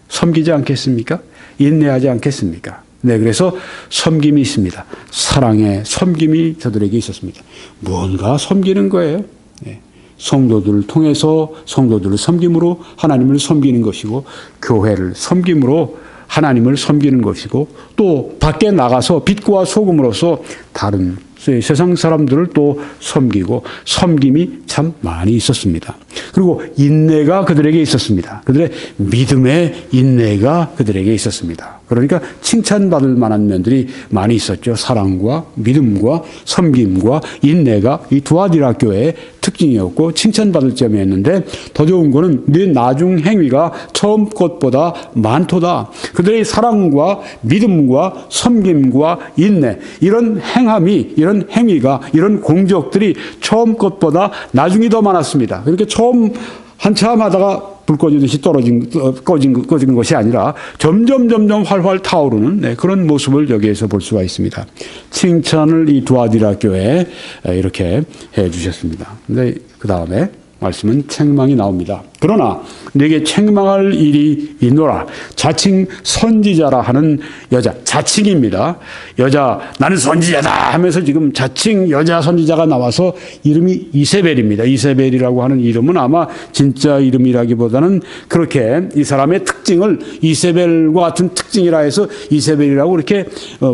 섬기지 않겠습니까? 인내하지 않겠습니까? 네, 그래서 섬김이 있습니다. 사랑의 섬김이 저들에게 있었습니다. 무언가 섬기는 거예요. 네. 성도들을 통해서 성도들을 섬김으로 하나님을 섬기는 것이고, 교회를 섬김으로 하나님을 섬기는 것이고, 또 밖에 나가서 빛과 소금으로서 다른 세상 사람들을 또 섬기고, 섬김이 참 많이 있었습니다. 그리고 인내가 그들에게 있었습니다. 그들의 믿음의 인내가 그들에게 있었습니다. 그러니까 칭찬받을 만한 면들이 많이 있었죠. 사랑과 믿음과 섬김과 인내가 이 두아디라 교회의 특징이었고 칭찬받을 점이었는데, 더 좋은 거는 네 나중 행위가 처음 것보다 많도다. 그들의 사랑과 믿음과 섬김과 인내, 이런 행함이, 이런 행위가, 이런 공적들이 처음 것보다 나중이 더 많았습니다. 그러니까 처음 한참 하다가 불 꺼지듯이 꺼진 것이 아니라 점점 활활 타오르는 그런 모습을 여기에서 볼 수가 있습니다. 칭찬을 이 두아디라 교회에 이렇게 해 주셨습니다. 근데 그 다음에 말씀은 책망이 나옵니다. 그러나 네게 책망할 일이 있노라. 자칭 선지자라 하는 여자, 자칭입니다. 여자, 나는 선지자다 하면서 지금 자칭 여자 선지자가 나와서 이름이 이세벨입니다. 이세벨이라고 하는 이름은 아마 진짜 이름이라기보다는 그렇게 이 사람의 특징을 이세벨과 같은 특징이라 해서 이세벨이라고 이렇게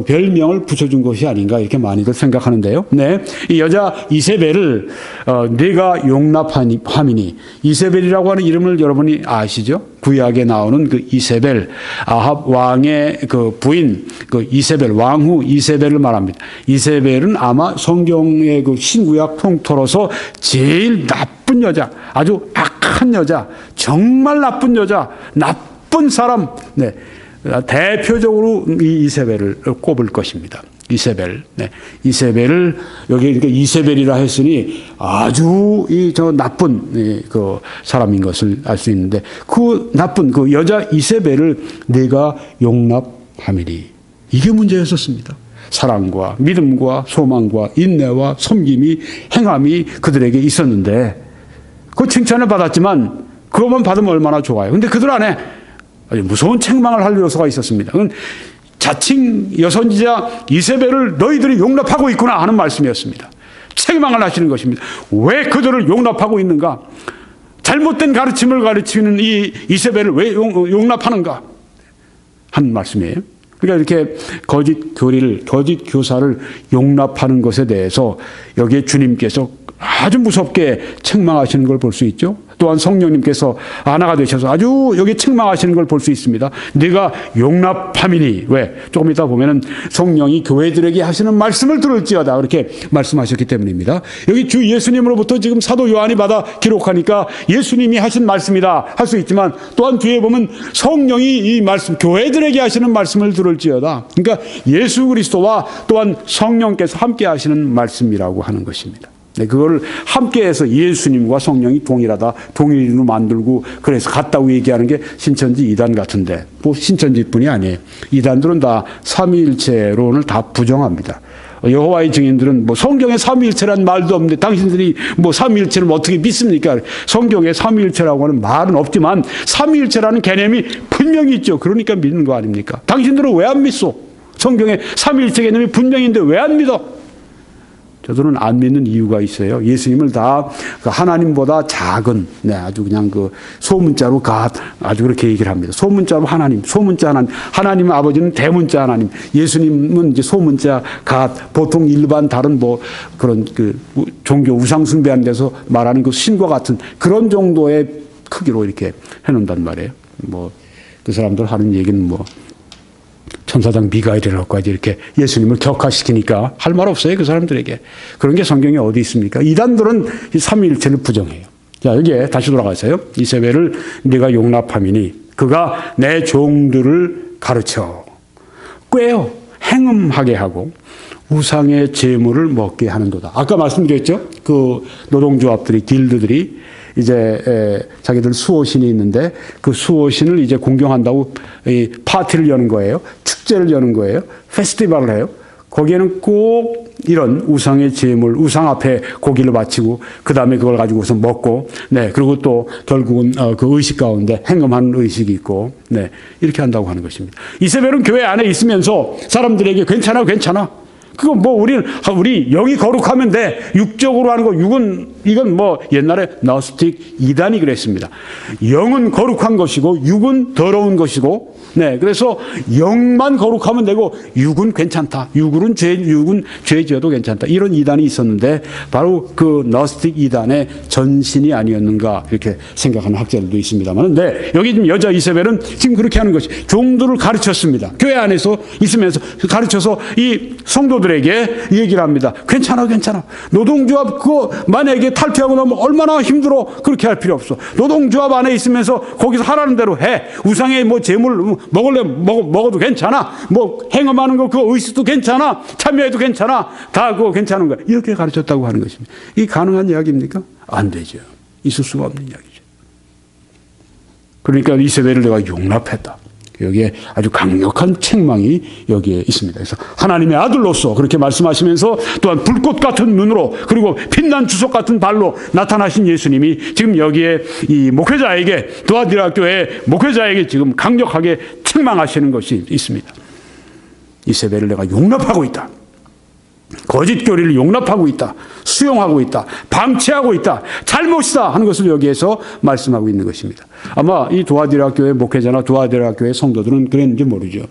별명을 붙여준 것이 아닌가, 이렇게 많이들 생각하는데요. 네, 이 여자 이세벨을 네가 용납함이니, 이세벨이라고 하는 이름을 여러분이 아시죠? 구약에 나오는 그 이세벨, 아합 왕의 그 부인, 그 이세벨, 왕후 이세벨을 말합니다. 이세벨은 아마 성경의 그 신구약 통틀어서 제일 나쁜 여자, 아주 악한 여자, 정말 나쁜 여자, 나쁜 사람, 네, 대표적으로 이 이세벨을 꼽을 것입니다. 이세벨, 네, 이세벨을 여기 이렇게 이세벨이라 했으니 아주 저 나쁜 그 사람인 것을 알 수 있는데, 그 나쁜 그 여자 이세벨을 내가 용납함이니, 이게 문제였었습니다. 사랑과 믿음과 소망과 인내와 섬김이, 행함이 그들에게 있었는데, 그 칭찬을 받았지만 그것만 받으면 얼마나 좋아요. 근데 그들 안에 아주 무서운 책망을 할 요소가 있었습니다. 그건 자칭 여선지자 이세벨을 너희들이 용납하고 있구나 하는 말씀이었습니다. 책망을 하시는 것입니다. 왜 그들을 용납하고 있는가? 잘못된 가르침을 가르치는 이 이세벨을 왜 용납하는가? 하는 말씀이에요. 그러니까 이렇게 거짓 교리를, 거짓 교사를 용납하는 것에 대해서 여기에 주님께서 아주 무섭게 책망하시는 걸 볼 수 있죠. 또한 성령님께서 하나가 되셔서 아주 여기 책망하시는 걸 볼 수 있습니다. 네가 용납함이니. 왜? 조금 이따 보면은 성령이 교회들에게 하시는 말씀을 들을지어다 그렇게 말씀하셨기 때문입니다. 여기 주 예수님으로부터 지금 사도 요한이 받아 기록하니까 예수님이 하신 말씀이다 할 수 있지만 또한 뒤에 보면 성령이 이 말씀, 교회들에게 하시는 말씀을 들을지어다. 그러니까 예수 그리스도와 또한 성령께서 함께 하시는 말씀이라고 하는 것입니다. 네, 그걸 함께해서 예수님과 성령이 동일하다, 동일로 만들고 그래서 같다고 얘기하는 게 신천지 이단 같은데, 뭐 신천지뿐이 아니에요. 이단들은 다 삼위일체론을 다 부정합니다. 여호와의 증인들은 뭐 성경에 삼위일체란 말도 없는데 당신들이 뭐 삼위일체를 어떻게 믿습니까? 성경에 삼위일체라고 하는 말은 없지만 삼위일체라는 개념이 분명히 있죠. 그러니까 믿는 거 아닙니까? 당신들은 왜 안 믿소? 성경에 삼위일체 개념이 분명인데 왜 안 믿어? 저들은 안 믿는 이유가 있어요. 예수님을 다 하나님보다 작은, 네, 아주 그냥 그 소문자로 아주 그렇게 얘기를 합니다. 소문자로 하나님, 소문자 하나님, 하나님 아버지는 대문자 하나님, 예수님은 이제 소문자 보통 일반 다른 뭐 그런 그 종교 우상숭배하는 데서 말하는 그 신과 같은 그런 정도의 크기로 이렇게 해놓는단 말이에요. 뭐 그 사람들 하는 얘기는 뭐 천사장 미가엘이라고까지 이렇게 예수님을 격화시키니까 할 말 없어요. 그 사람들에게. 그런 게 성경에 어디 있습니까? 이단들은 이 삼위일체를 부정해요. 자, 여기에 다시 돌아가세요. 이세벨을 네가 용납함이니 그가 내 종들을 가르쳐 꾀어 행음하게 하고 우상의 제물을 먹게 하는도다. 아까 말씀드렸죠? 그 노동조합들이, 길드들이 이제 자기들 수호신이 있는데 그 수호신을 이제 공경한다고 이 파티를 여는 거예요. 축제를 여는 거예요. 페스티벌을 해요. 거기에는 꼭 이런 우상의 제물, 우상 앞에 고기를 바치고 그 다음에 그걸 가지고서 먹고, 네, 그리고 또 결국은 그 의식 가운데 행음하는 의식이 있고, 네, 이렇게 한다고 하는 것입니다. 이세벨은 교회 안에 있으면서 사람들에게 괜찮아, 괜찮아. 그거 뭐 우리 영이 거룩하면 돼. 육적으로 하는 거, 이건 뭐 옛날에 나스틱 이단이 그랬습니다. 영은 거룩한 것이고 육은 더러운 것이고, 네, 그래서 영만 거룩하면 되고 육은 괜찮다. 육은 죄 지어도 괜찮다. 이런 이단이 있었는데 바로 그 나스틱 이단의 전신이 아니었는가 이렇게 생각하는 학자들도 있습니다만, 네, 여기 지금 여자 이세벨은 지금 그렇게 하는 것이 종들을 가르쳤습니다. 교회 안에서 있으면서 가르쳐서 이 성도들에게 얘기를 합니다. 괜찮아, 괜찮아. 노동조합 그거 만약에 탈퇴하고 나면 얼마나 힘들어. 그렇게 할 필요 없어. 노동조합 안에 있으면서 거기서 하라는 대로 해. 우상의 뭐 재물 먹으려면 먹어도 괜찮아. 뭐 행음하는 거 그거 의식도 괜찮아. 참여해도 괜찮아. 다 그거 괜찮은 거야. 이렇게 가르쳤다고 하는 것입니다. 이게 가능한 이야기입니까? 안 되죠. 있을 수가 없는 이야기죠. 그러니까 이세벨을 내가 용납했다. 여기에 아주 강력한 책망이 여기에 있습니다. 그래서 하나님의 아들로서 그렇게 말씀하시면서 또한 불꽃 같은 눈으로 그리고 빛난 주석 같은 발로 나타나신 예수님이 지금 여기에 이 목회자에게, 두아디라 교회 목회자에게 지금 강력하게 책망하시는 것이 있습니다. 이세벨을 내가 용납하고 있다. 거짓 교리를 용납하고 있다. 수용하고 있다. 방치하고 있다. 잘못이다 하는 것을 여기에서 말씀하고 있는 것입니다. 아마 이 두아디라 교회 목회자나 두아디라 교회 성도들은 그랬는지 모르죠.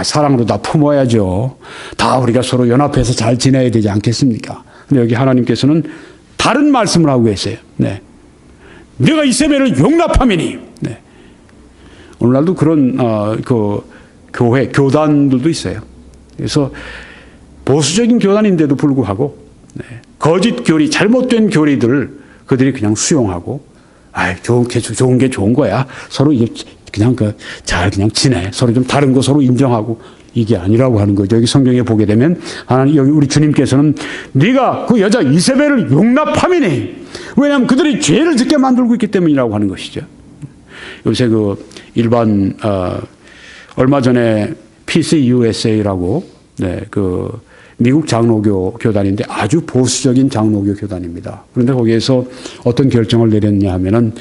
사랑으로 다 품어야죠. 다 우리가 서로 연합해서 잘 지내야 되지 않겠습니까? 근데 여기 하나님께서는 다른 말씀을 하고 계세요. 네. 내가 이세벨을 용납함이니. 네. 오늘날도 그런 그 교회, 교단들도 있어요. 그래서 보수적인 교단인데도 불구하고 거짓 교리, 잘못된 교리들을 그들이 그냥 수용하고, 좋은 게 좋은 거야. 서로 그냥 잘 그냥 지내. 서로 좀 다른 거 서로 인정하고, 이게 아니라고 하는 거죠. 여기 성경에 보게 되면 하나님, 여기 우리 주님께서는 네가 그 여자 이세벨을 용납함이니. 왜냐하면 그들이 죄를 짓게 만들고 있기 때문이라고 하는 것이죠. 요새 그 일반 얼마 전에 PCUSA라고, 네, 그 미국 장로교 교단인데 아주 보수적인 장로교 교단입니다. 그런데 거기에서 어떤 결정을 내렸냐 하면은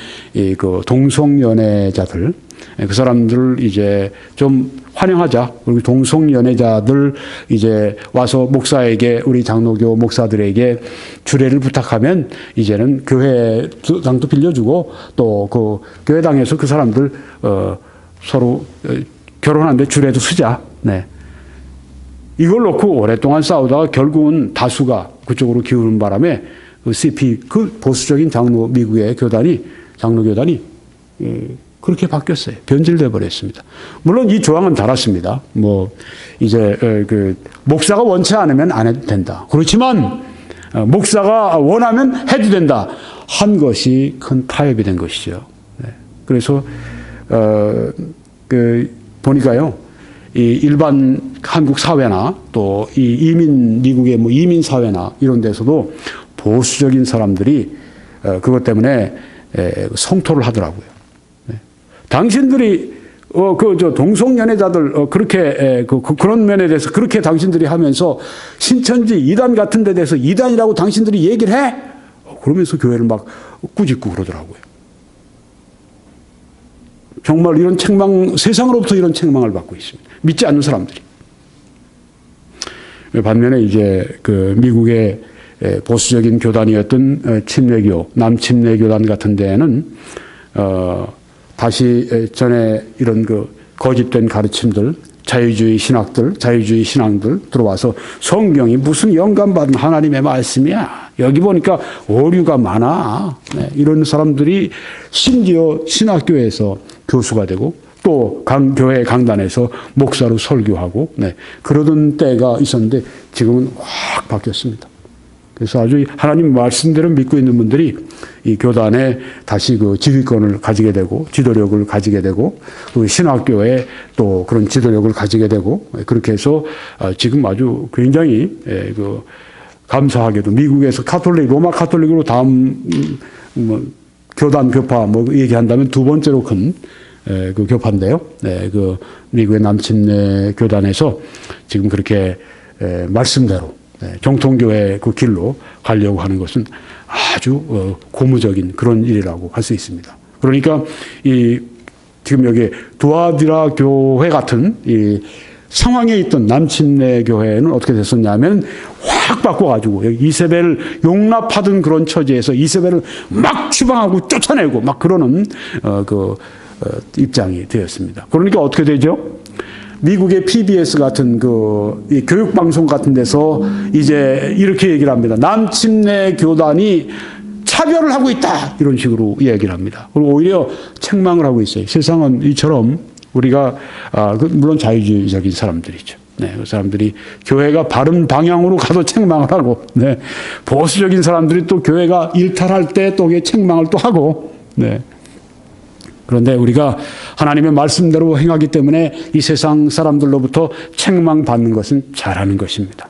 그 동성연애자들, 그 사람들을 이제 좀 환영하자. 그리고 동성연애자들 이제 와서 목사에게, 우리 장로교 목사들에게 주례를 부탁하면 이제는 교회당도 빌려주고 또 그 교회당에서 그 사람들 서로 결혼하는데 주례도 쓰자. 네. 이걸 놓고 오랫동안 싸우다가 결국은 다수가 그쪽으로 기우는 바람에 그 CP, 그 보수적인 미국의 장로교단이 그렇게 바뀌었어요. 변질돼 버렸습니다. 물론 이 조항은 달았습니다. 이제 그 목사가 원치 않으면 안 해도 된다. 그렇지만 목사가 원하면 해도 된다. 한 것이 큰 타협이 된 것이죠. 네. 그래서 보니까요. 이 일반 한국 사회나 또 이 미국의 이민 사회나 이런 데서도 보수적인 사람들이 그것 때문에 성토를 하더라고요. 네. 당신들이 동성연애자들 그렇게 그런 면에 대해서 그렇게 당신들이 하면서 신천지 이단 같은 데 대해서 이단이라고 당신들이 얘기를 해? 그러면서 교회를 막 꾸짖고 그러더라고요. 정말 이런 책망, 세상으로부터 이런 책망을 받고 있습니다. 믿지 않는 사람들이. 반면에 이제 그 미국의 보수적인 교단이었던 침례교, 남침례교단 같은 데에는 다시 전에 이런 그 거짓된 가르침들, 자유주의 신앙들 들어와서 성경이 무슨 영감받은 하나님의 말씀이야. 여기 보니까 오류가 많아. 네, 이런 사람들이 심지어 신학교에서 교수가 되고 또 교회 강단에서 목사로 설교하고 그러던 때가 있었는데 지금은 확 바뀌었습니다. 그래서 아주 하나님 말씀대로 믿고 있는 분들이 이 교단에 다시 그 지휘권을 가지게 되고 지도력을 가지게 되고 그 신학교에 또 그런 지도력을 가지게 되고 그렇게 해서 지금 아주 굉장히 감사하게도 미국에서 로마 카톨릭으로 다음 교단 교파 얘기한다면 두 번째로 큰 그 교파인데요. 그 미국의 남침례 교단에서 지금 그렇게 말씀대로 정통교회 그 길로 가려고 하는 것은 아주 고무적인 그런 일이라고 할 수 있습니다. 그러니까 지금 여기 두아디라 교회 같은 이 상황에 있던 남침례 교회는 어떻게 됐었냐면 확 바꿔가지고 이세벨을 용납하던 그런 처지에서 이세벨을 막 추방하고 쫓아내고 막 그러는 입장이 되었습니다. 그러니까 어떻게 되죠? 미국의 PBS 같은 이 교육방송 같은 데서 이제 이렇게 얘기를 합니다. 남침례 교단이 차별을 하고 있다. 이런 식으로 얘기를 합니다. 그리고 오히려 책망을 하고 있어요. 세상은 이처럼 우리가, 물론 자유주의적인 사람들이죠. 네, 그 사람들이 교회가 바른 방향으로 가도 책망을 하고, 네, 보수적인 사람들이 또 교회가 일탈할 때 또 책망을 또 하고, 네. 그런데 우리가 하나님의 말씀대로 행하기 때문에 이 세상 사람들로부터 책망받는 것은 잘하는 것입니다.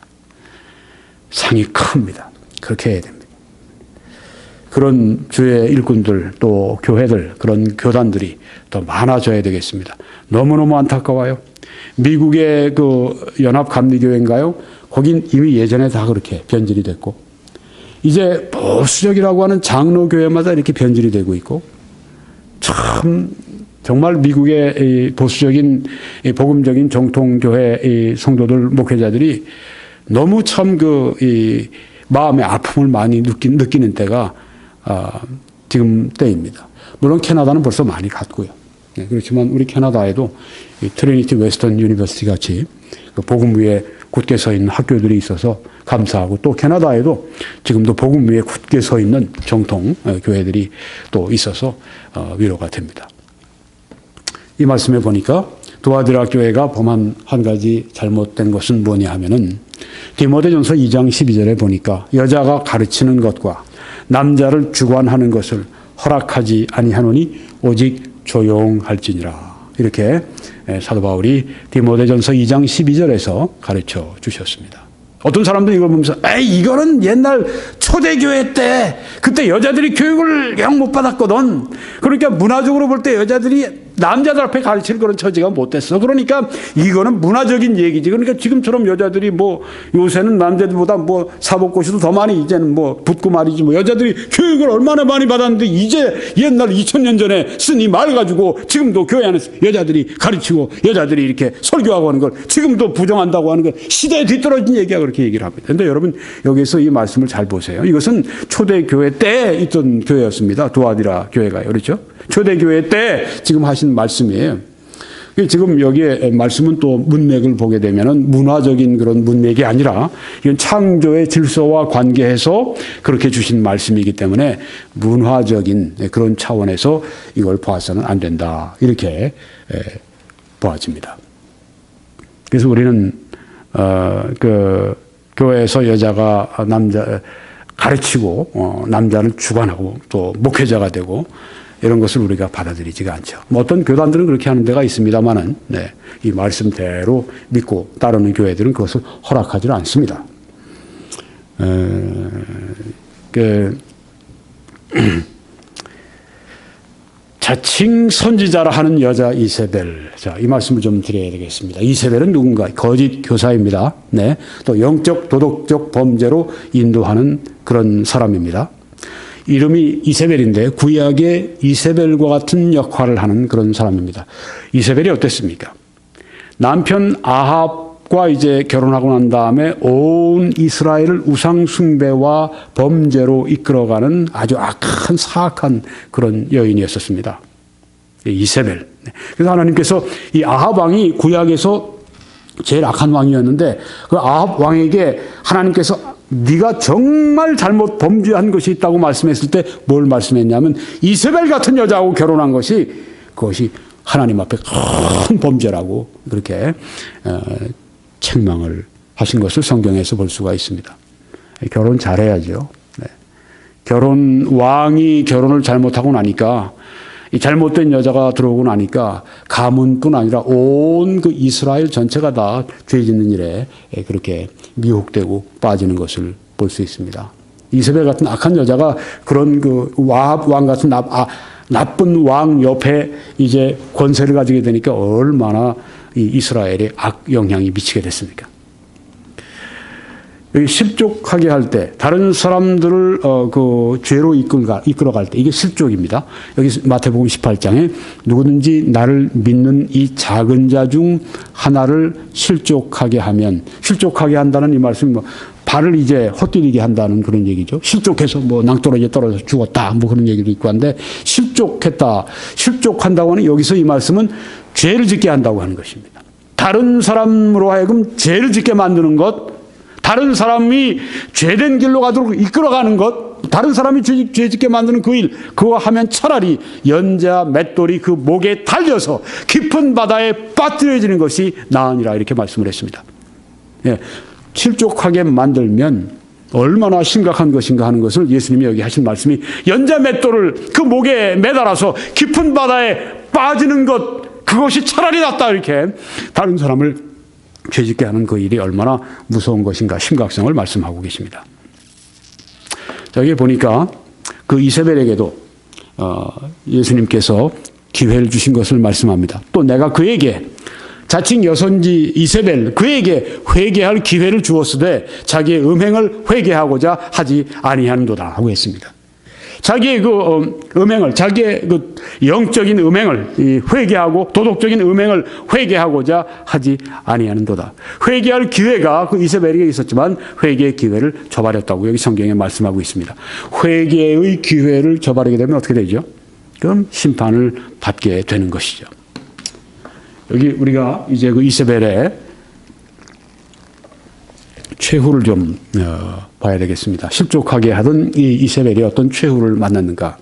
상이 큽니다. 그렇게 해야 됩니다. 그런 주의 일꾼들 또 교회들 그런 교단들이 더 많아져야 되겠습니다. 너무너무 안타까워요. 미국의 그 연합감리교회인가요? 거긴 이미 예전에 다 그렇게 변질이 됐고 이제 보수적이라고 하는 장로교회마다 이렇게 변질이 되고 있고 참 정말 미국의 보수적인 복음적인 정통교회 성도들 목회자들이 너무 참 마음의 아픔을 많이 느끼는 때가 지금 때입니다. 물론 캐나다는 벌써 많이 갔고요. 네, 그렇지만 우리 캐나다에도 트리니티 웨스턴 유니버시티 같이 복음 위에 굳게 서 있는 학교들이 있어서 감사하고 또 캐나다에도 지금도 복음 위에 굳게 서 있는 정통 교회들이 또 있어서 위로가 됩니다. 이 말씀에 보니까 두아디라 교회가 범한 한 가지 잘못된 것은 뭐냐 하면은 디모데전서 2장 12절에 보니까 여자가 가르치는 것과 남자를 주관하는 것을 허락하지 아니하노니 오직 조용할지니라. 이렇게 사도 바울이 디모데전서 2장 12절에서 가르쳐 주셨습니다. 어떤 사람들이 이걸 보면서 이거는 옛날 초대교회 때 그때 여자들이 교육을 영 못 받았거든. 그러니까 문화적으로 볼 때 여자들이 남자들 앞에 가르칠 그런 처지가 못 됐어. 그러니까 이거는 문화적인 얘기지. 그러니까 지금처럼 여자들이 뭐 요새는 남자들보다 뭐 사법고시도 더 많이 이제는 뭐 붙고 말이지. 뭐 여자들이 교육을 얼마나 많이 받았는데 이제 옛날 2000년 전에 쓴 이 말 가지고 지금도 교회 안에서 여자들이 가르치고 여자들이 이렇게 설교하고 하는 걸 지금도 부정한다고 하는 걸 시대에 뒤떨어진 얘기야 그렇게 얘기를 합니다. 그런데 여러분 여기서 이 말씀을 잘 보세요. 이것은 초대교회 때에 있던 교회였습니다. 두아디라 교회가요. 그렇죠? 초대교회 때 지금 하신 말씀이에요. 지금 여기에 말씀은 또 문맥을 보게 되면은 문화적인 그런 문맥이 아니라 이건 창조의 질서와 관계해서 그렇게 주신 말씀이기 때문에 문화적인 그런 차원에서 이걸 봐서는 안 된다. 이렇게 보아집니다. 그래서 우리는 그 교회에서 여자가 남자 가르치고 남자는 주관하고 또 목회자가 되고 이런 것을 우리가 받아들이지가 않죠. 뭐 어떤 교단들은 그렇게 하는 데가 있습니다만은 네, 이 말씀대로 믿고 따르는 교회들은 그것을 허락하지 않습니다. 자칭 선지자라 하는 여자 이세벨. 자, 이 말씀을 좀 드려야 되겠습니다. 이세벨은 누군가? 거짓 교사입니다. 네. 또 영적, 도덕적 범죄로 인도하는 그런 사람입니다. 이름이 이세벨인데 구약의 이세벨과 같은 역할을 하는 그런 사람입니다. 이세벨이 어땠습니까? 남편 아합과 이제 결혼하고 난 다음에 온 이스라엘을 우상 숭배와 범죄로 이끌어가는 아주 악한 사악한 그런 여인이었었습니다. 이세벨. 그래서 하나님께서 이 아합 왕이 구약에서 제일 악한 왕이었는데 그 아합 왕에게 하나님께서 네가 정말 잘못 범죄한 것이 있다고 말씀했을 때 뭘 말씀했냐면 이세벨 같은 여자하고 결혼한 것이 그것이 하나님 앞에 큰 범죄라고 그렇게 책망을 하신 것을 성경에서 볼 수가 있습니다. 결혼 잘해야죠. 네. 왕이 결혼을 잘못하고 나니까 이 잘못된 여자가 들어오고 나니까 가문뿐 아니라 온 그 이스라엘 전체가 다 죄 짓는 일에 그렇게 미혹되고 빠지는 것을 볼 수 있습니다. 이세벨 같은 악한 여자가 그런 그 아합 왕 같은 나쁜 왕 옆에 이제 권세를 가지게 되니까 얼마나 이 이스라엘에 악 영향이 미치게 됐습니까? 여기 실족하게 할 때, 다른 사람들을 그 죄로 이끌어갈 때, 이게 실족입니다. 여기 마태복음 18장에 누구든지 나를 믿는 이 작은 자 중 하나를 실족하게 하면, 실족하게 한다는 이 말씀이 뭐 발을 이제 헛디디게 한다는 그런 얘기죠. 실족해서 뭐 낭떠러지에 떨어져서 죽었다, 뭐 그런 얘기도 있고 한데, 실족했다, 실족한다고 하는 여기서 이 말씀은 죄를 짓게 한다고 하는 것입니다. 다른 사람으로 하여금 죄를 짓게 만드는 것, 다른 사람이 죄된 길로 가도록 이끌어가는 것, 다른 사람이 죄 짓게 만드는 그 일, 그거 하면 차라리 연자 맷돌이 그 목에 달려서 깊은 바다에 빠뜨려지는 것이 나으니라 이렇게 말씀을 했습니다. 예, 실족하게 만들면 얼마나 심각한 것인가 하는 것을 예수님이 여기 하신 말씀이 연자 맷돌을 그 목에 매달아서 깊은 바다에 빠지는 것, 그것이 차라리 낫다 이렇게 다른 사람을 죄짓게 하는 그 일이 얼마나 무서운 것인가 심각성을 말씀하고 계십니다. 자, 여기 보니까 그 이세벨에게도 예수님께서 기회를 주신 것을 말씀합니다. 또 내가 그에게 자칭 여선지 이세벨 그에게 회개할 기회를 주었으되 자기의 음행을 회개하고자 하지 아니하는도다 하고 했습니다. 자기의 그 음행을, 자기의 그 영적인 음행을 회개하고 도덕적인 음행을 회개하고자 하지 아니하는도다. 회개할 기회가 그 이세벨에게 있었지만 회개의 기회를 저버렸다고 여기 성경에 말씀하고 있습니다. 회개의 기회를 저버리게 되면 어떻게 되죠? 그럼 심판을 받게 되는 것이죠. 여기 우리가 이제 그 이세벨의 최후를 좀 봐야 되겠습니다. 실족하게 하던 이 이세벨이 어떤 최후를 만났는가.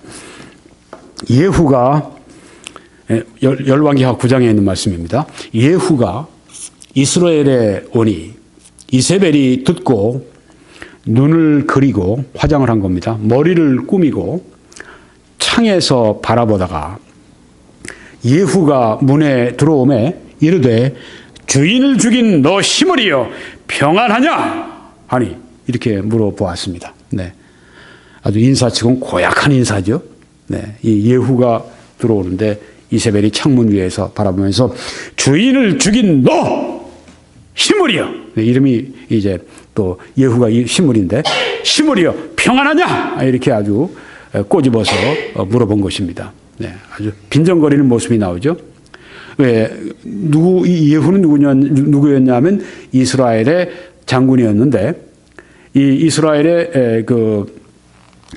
예후가 열왕기하 9장에 있는 말씀입니다. 예후가 이스라엘에 오니 이세벨이 듣고 눈을 그리고 화장을 한 겁니다. 머리를 꾸미고 창에서 바라보다가 예후가 문에 들어오매 이르되 주인을 죽인 너 시므리여 평안하냐? 하니 이렇게 물어보았습니다. 네, 아주 인사치고는 고약한 인사죠. 네, 이 예후가 들어오는데 이세벨이 창문 위에서 바라보면서 주인을 죽인 너 시므리여. 이름이 이제 또 예후가 시므리인데 시므리여 평안하냐? 이렇게 아주 꼬집어서 물어본 것입니다. 네, 아주 빈정거리는 모습이 나오죠. 왜 이 예후는 누구였냐면 이스라엘의 장군이었는데 이 이스라엘의 그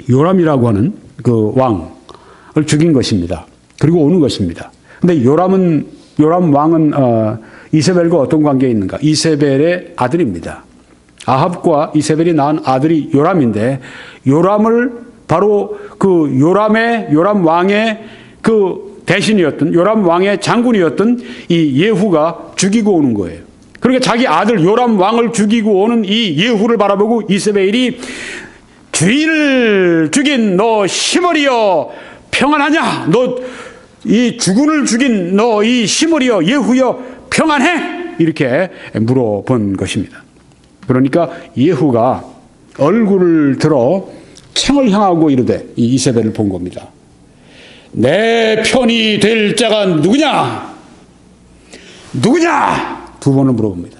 요람이라고 하는 그 왕을 죽인 것입니다. 그리고 오는 것입니다. 근데 요람 왕은 이세벨과 어떤 관계에 있는가? 이세벨의 아들입니다. 아합과 이세벨이 낳은 아들이 요람인데 요람을 바로 그 요람 왕의 그 대신이었던 요람 왕의 장군이었던 이 예후가 죽이고 오는 거예요. 그러니까 자기 아들 요람 왕을 죽이고 오는 이 예후를 바라보고 이세벨이 주인을 죽인 너 시므리여 평안하냐? 너 이 주군을 죽인 너 이 시므리여 예후여 평안해? 이렇게 물어본 것입니다. 그러니까 예후가 얼굴을 들어 창을 향하고 이르되 이 이세벨을 본 겁니다. 내 편이 될 자가 누구냐? 누구냐? 두 번을 물어봅니다.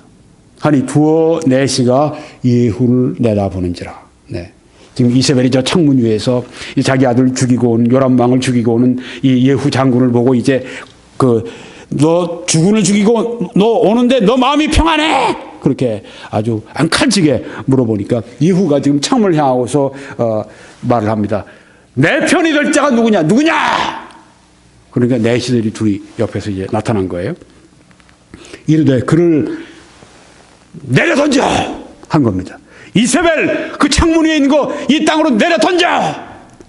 하니 두어 내시가 예후를 내다보는지라. 네. 지금 이세벨이 저 창문 위에서 자기 아들 죽이고 온 요람 왕을 죽이고 오는 이 예후 장군을 보고 이제 너 주군을 죽이고 너 오는데 너 마음이 평안해? 그렇게 아주 앙칼지게 물어보니까 예후가 지금 창문을 향하고서 말을 합니다. 내 편이 될 자가 누구냐? 누구냐? 그러니까 내시들이 둘이 옆에서 이제 나타난 거예요. 이르되 그를 내려 던져 한 겁니다. 이세벨 그 창문 위에 있는 거 이 땅으로 내려 던져!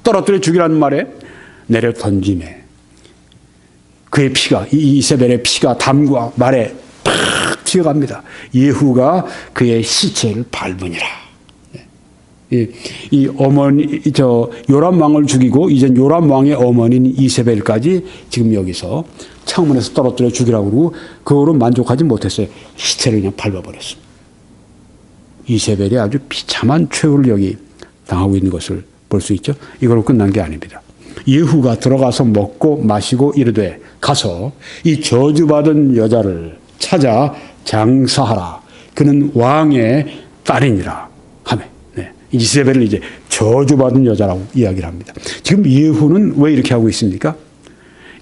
떨어뜨려 죽이라는 말에 내려 던짐에 그의 피가 이세벨의 피가 담과 말에 팍 튀어갑니다. 예후가 그의 시체를 밟으니라. 이 어머니 요람 왕을 죽이고 이젠 요람 왕의 어머니인 이세벨까지 지금 여기서 창문에서 떨어뜨려 죽이라고 그러고 그거로 만족하지 못했어요. 시체를 그냥 밟아버렸습니다. 이세벨이 아주 비참한 최후를 여기 당하고 있는 것을 볼 수 있죠. 이걸로 끝난 게 아닙니다. 예후가 들어가서 먹고 마시고 이르되 가서 이 저주받은 여자를 찾아 장사하라. 그는 왕의 딸이니라 하며 네. 이세벨을 이제 저주받은 여자라고 이야기를 합니다. 지금 예후는 왜 이렇게 하고 있습니까?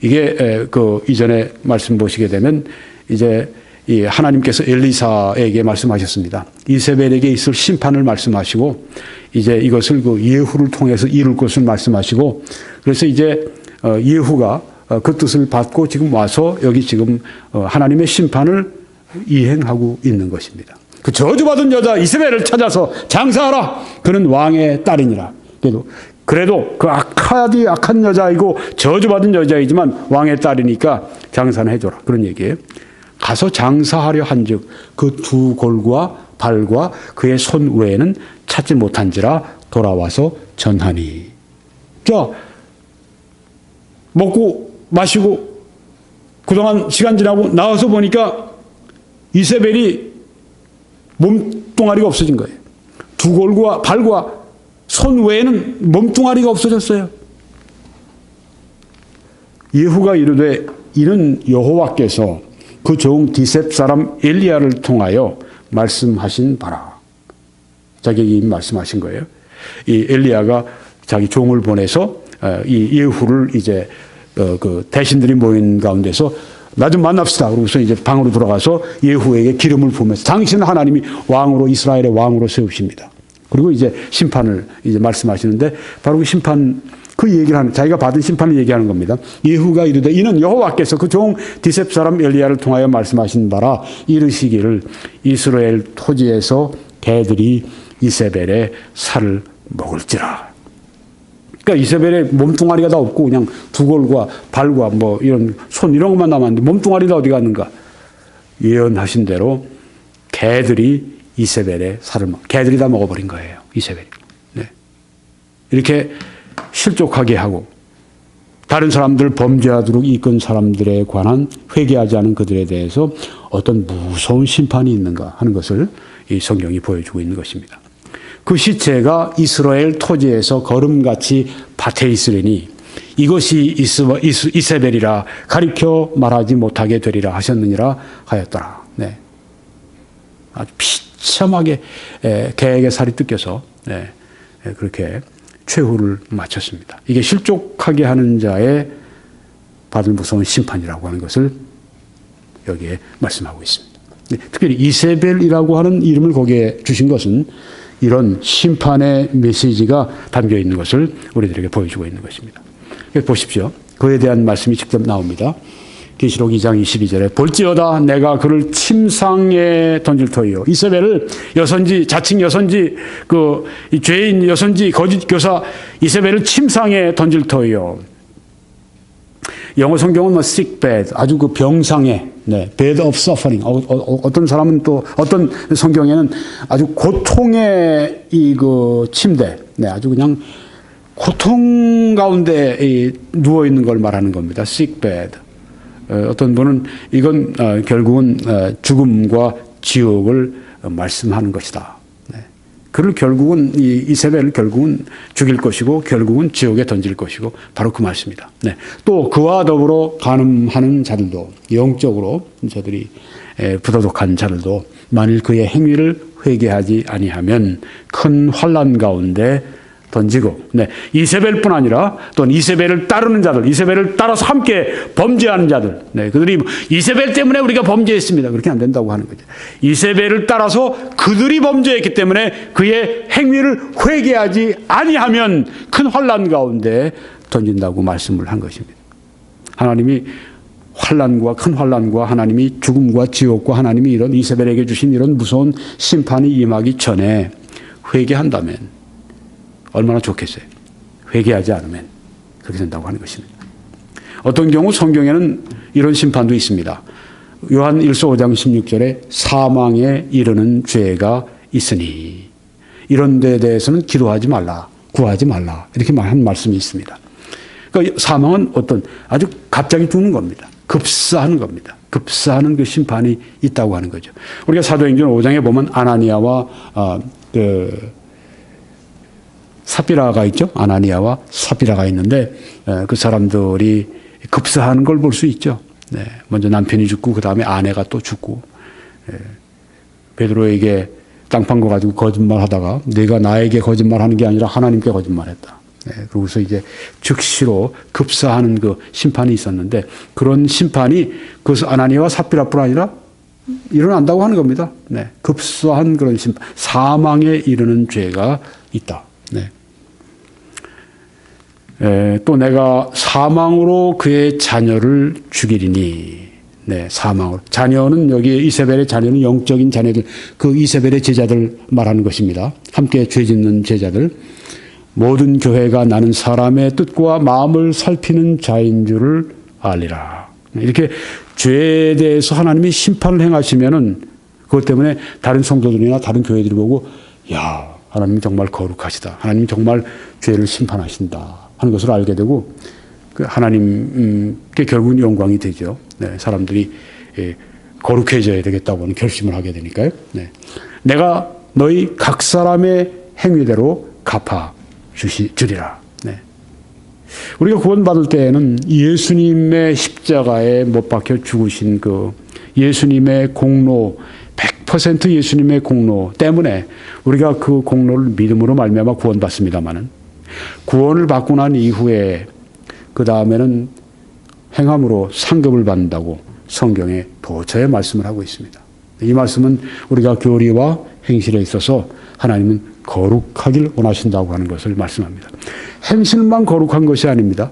이게 그 이전에 말씀 보시게 되면 이제 이 하나님께서 엘리사에게 말씀하셨습니다. 이세벨에게 있을 심판을 말씀하시고 이제 이것을 그 예후를 통해서 이룰 것을 말씀하시고 그래서 이제 예후가 그 뜻을 받고 지금 와서 여기 지금 하나님의 심판을 이행하고 있는 것입니다. 그 저주받은 여자 이세벨을 찾아서 장사하라. 그는 왕의 딸이니라. 그래도 그 악한 여자이고 저주받은 여자이지만 왕의 딸이니까 장사는 해줘라. 그런 얘기예요. 가서 장사하려 한즉 그 두 골과 발과 그의 손 외에는 찾지 못한지라 돌아와서 전하니. 자, 먹고 마시고 그동안 시간 지나고 나와서 보니까 이세벨이 몸뚱아리가 없어진 거예요. 두 골과 발과 손 외에는 몸뚱아리가 없어졌어요. 예후가 이르되 이는 여호와께서 그 종 디셉 사람 엘리야를 통하여 말씀하신 바라. 자기에게 말씀하신 거예요. 이 엘리야가 자기 종을 보내서 이 예후를 이제 그 대신들이 모인 가운데서 나 좀 만납시다. 그러고서 이제 방으로 들어가서 예후에게 기름을 부으면서 당신은 하나님이 왕으로 이스라엘의 왕으로 세우십니다. 그리고 이제 심판을 이제 말씀하시는데 바로 그 심판 그 얘기를 하는 자기가 받은 심판을 얘기하는 겁니다. 예후가 이르되 이는 여호와께서 그 종 디셉 사람 엘리야를 통하여 말씀하신 바라 이르시기를 이스라엘 토지에서 개들이 이세벨의 살을 먹을지라. 그러니까 이세벨의 몸뚱아리가 다 없고 그냥 두 골과 발과 뭐 이런 손 이런 것만 남았는데 몸뚱아리 다 어디 갔는가? 예언하신 대로 개들이 이세벨의 살을 개들이 다 먹어버린 거예요. 이세벨이. 네. 이렇게 실족하게 하고 다른 사람들 범죄하도록 이끈 사람들에 관한 회개하지 않은 그들에 대해서 어떤 무서운 심판이 있는가 하는 것을 이 성경이 보여주고 있는 것입니다. 그 시체가 이스라엘 토지에서 거름같이 밭에 있으려니 이것이 이세벨이라 가리켜 말하지 못하게 되리라 하셨느니라 하였더라. 네. 아주 비참하게 개에게 살이 뜯겨서 그렇게 최후를 마쳤습니다. 이게 실족하게 하는 자의 받을 무서운 심판이라고 하는 것을 여기에 말씀하고 있습니다. 특별히 이세벨이라고 하는 이름을 거기에 주신 것은 이런 심판의 메시지가 담겨 있는 것을 우리들에게 보여주고 있는 것입니다. 보십시오. 그에 대한 말씀이 직접 나옵니다. 계시록 2장 22절에 볼지어다 내가 그를 침상에 던질 터이요. 이세벨을 여선지 자칭 여선지 그 죄인 여선지 거짓 교사 이세벨을 침상에 던질 터이요. 영어 성경은 뭐 sick bed 아주 그 병상에 bed of suffering 어떤 사람은 또 어떤 성경에는 아주 고통의 이 그 침대 아주 그냥 고통 가운데 누워 있는 걸 말하는 겁니다. sick bed 어떤 분은 이건 결국은 죽음과 지옥을 말씀하는 것이다. 그를 결국은 이세벨을 결국은 죽일 것이고 결국은 지옥에 던질 것이고 바로 그 말씀이다. 또 그와 더불어 간음하는 자들도 영적으로 저들이 부도덕한 자들도 만일 그의 행위를 회개하지 아니하면 큰 환난 가운데 던지고 이세벨뿐 아니라 또는 이세벨을 따르는 자들 이세벨을 따라서 함께 범죄하는 자들 그들이 이세벨 때문에 우리가 범죄했습니다. 그렇게 안 된다고 하는 거죠. 이세벨을 따라서 그들이 범죄했기 때문에 그의 행위를 회개하지 아니하면 큰 환난 가운데 던진다고 말씀을 한 것입니다. 하나님이 환난과 큰 환난과 하나님이 죽음과 지옥과 하나님이 이런 이세벨에게 주신 이런 무서운 심판이 임하기 전에 회개한다면 얼마나 좋겠어요. 회개하지 않으면 그렇게 된다고 하는 것입니다. 어떤 경우 성경에는 이런 심판도 있습니다. 요한 1서 5장 16절에 사망에 이르는 죄가 있으니 이런 데에 대해서는 기도하지 말라, 구하지 말라 이렇게 한 말씀이 있습니다. 그러니까 사망은 어떤 아주 갑자기 죽는 겁니다. 급사하는 겁니다. 급사하는 그 심판이 있다고 하는 거죠. 우리가 사도행전 5장에 보면 아나니아와 삽비라가 있죠. 아나니아와 삽비라가 있는데 그 사람들이 급사하는 걸 볼 수 있죠. 먼저 남편이 죽고 그 다음에 아내가 또 죽고 베드로에게 땅 판 거 가지고 거짓말하다가 내가 나에게 거짓말하는 게 아니라 하나님께 거짓말했다. 그러고서 이제 즉시로 급사하는 그 심판이 있었는데 그런 심판이 그 아나니아와 삽비라뿐 아니라 일어난다고 하는 겁니다. 급사한 그런 심판, 사망에 이르는 죄가 있다. 또 내가 사망으로 그의 자녀를 죽이리니 사망으로 자녀는 여기 이세벨의 자녀는 영적인 자녀들 그 이세벨의 제자들 말하는 것입니다. 함께 죄 짓는 제자들 모든 교회가 나는 사람의 뜻과 마음을 살피는 자인 줄을 알리라. 이렇게 죄에 대해서 하나님이 심판을 행하시면은 그것 때문에 다른 성도들이나 다른 교회들이 보고 야 하나님 정말 거룩하시다. 하나님 정말 죄를 심판하신다 하는 것을 알게 되고 그 하나님께 결국은 영광이 되죠. 사람들이 거룩해져야 되겠다고 하는 결심을 하게 되니까요. 내가 너희 각 사람의 행위대로 갚아 주리라. 우리가 구원받을 때에는 예수님의 십자가에 못 박혀 죽으신 그 예수님의 공로 100% 예수님의 공로 때문에 우리가 그 공로를 믿음으로 말미암아 구원받습니다마는 구원을 받고 난 이후에 그 다음에는 행함으로 상급을 받는다고 성경에 도처에 말씀을 하고 있습니다. 이 말씀은 우리가 교리와 행실에 있어서 하나님은 거룩하길 원하신다고 하는 것을 말씀합니다. 행실만 거룩한 것이 아닙니다.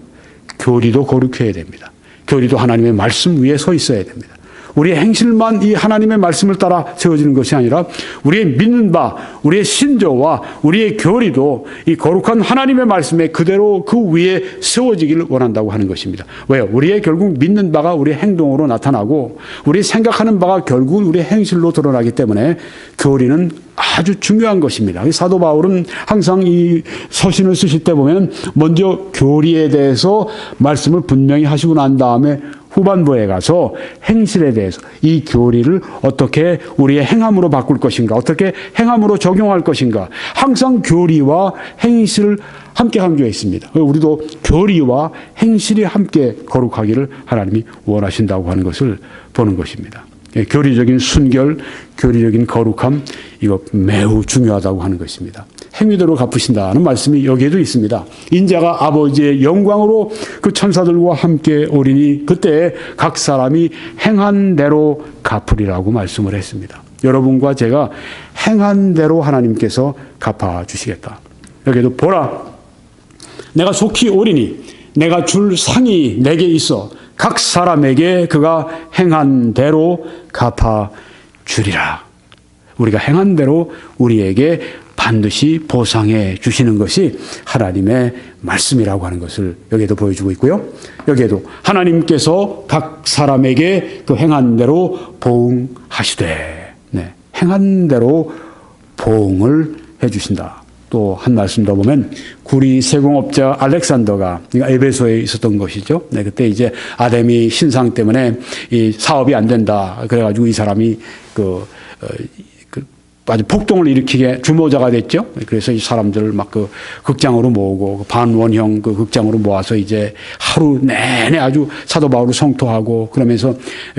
교리도 거룩해야 됩니다. 교리도 하나님의 말씀 위에 서 있어야 됩니다. 우리의 행실만 이 하나님의 말씀을 따라 세워지는 것이 아니라 우리의 믿는 바, 우리의 신조와 우리의 교리도 이 거룩한 하나님의 말씀에 그대로 그 위에 세워지기를 원한다고 하는 것입니다. 왜요? 우리의 결국 믿는 바가 우리의 행동으로 나타나고 우리 생각하는 바가 결국은 우리의 행실로 드러나기 때문에 교리는 아주 중요한 것입니다. 사도 바울은 항상 이 서신을 쓰실 때 보면 먼저 교리에 대해서 말씀을 분명히 하시고 난 다음에 후반부에 가서 행실에 대해서 이 교리를 어떻게 우리의 행함으로 바꿀 것인가, 어떻게 행함으로 적용할 것인가, 항상 교리와 행실을 함께 강조했습니다. 우리도 교리와 행실이 함께 거룩하기를 하나님이 원하신다고 하는 것을 보는 것입니다. 교리적인 순결, 교리적인 거룩함, 이거 매우 중요하다고 하는 것입니다. 행위대로 갚으신다는 말씀이 여기에도 있습니다. 인자가 아버지의 영광으로 그 천사들과 함께 오리니 그때 각 사람이 행한 대로 갚으리라고 말씀을 했습니다. 여러분과 제가 행한 대로 하나님께서 갚아주시겠다. 여기에도 보라, 내가 속히 오리니 내가 줄 상이 내게 있어 각 사람에게 그가 행한 대로 갚아주리라. 우리가 행한 대로 우리에게 반드시 보상해 주시는 것이 하나님의 말씀이라고 하는 것을 여기에도 보여주고 있고요. 여기에도 하나님께서 각 사람에게 그 행한 대로 보응하시되, 네, 행한 대로 보응을 해 주신다. 또 한 말씀 더 보면 구리 세공업자 알렉산더가 에베소에 있었던 것이죠. 네, 그때 이제 아데미 신상 때문에 이 사업이 안 된다. 그래가지고 이 사람이 아주 폭동을 일으키게 주모자가 됐죠. 그래서 이 사람들을 막 그 극장으로 모으고 반원형 그 극장으로 모아서 이제 하루 내내 아주 사도 바울을 성토하고 그러면서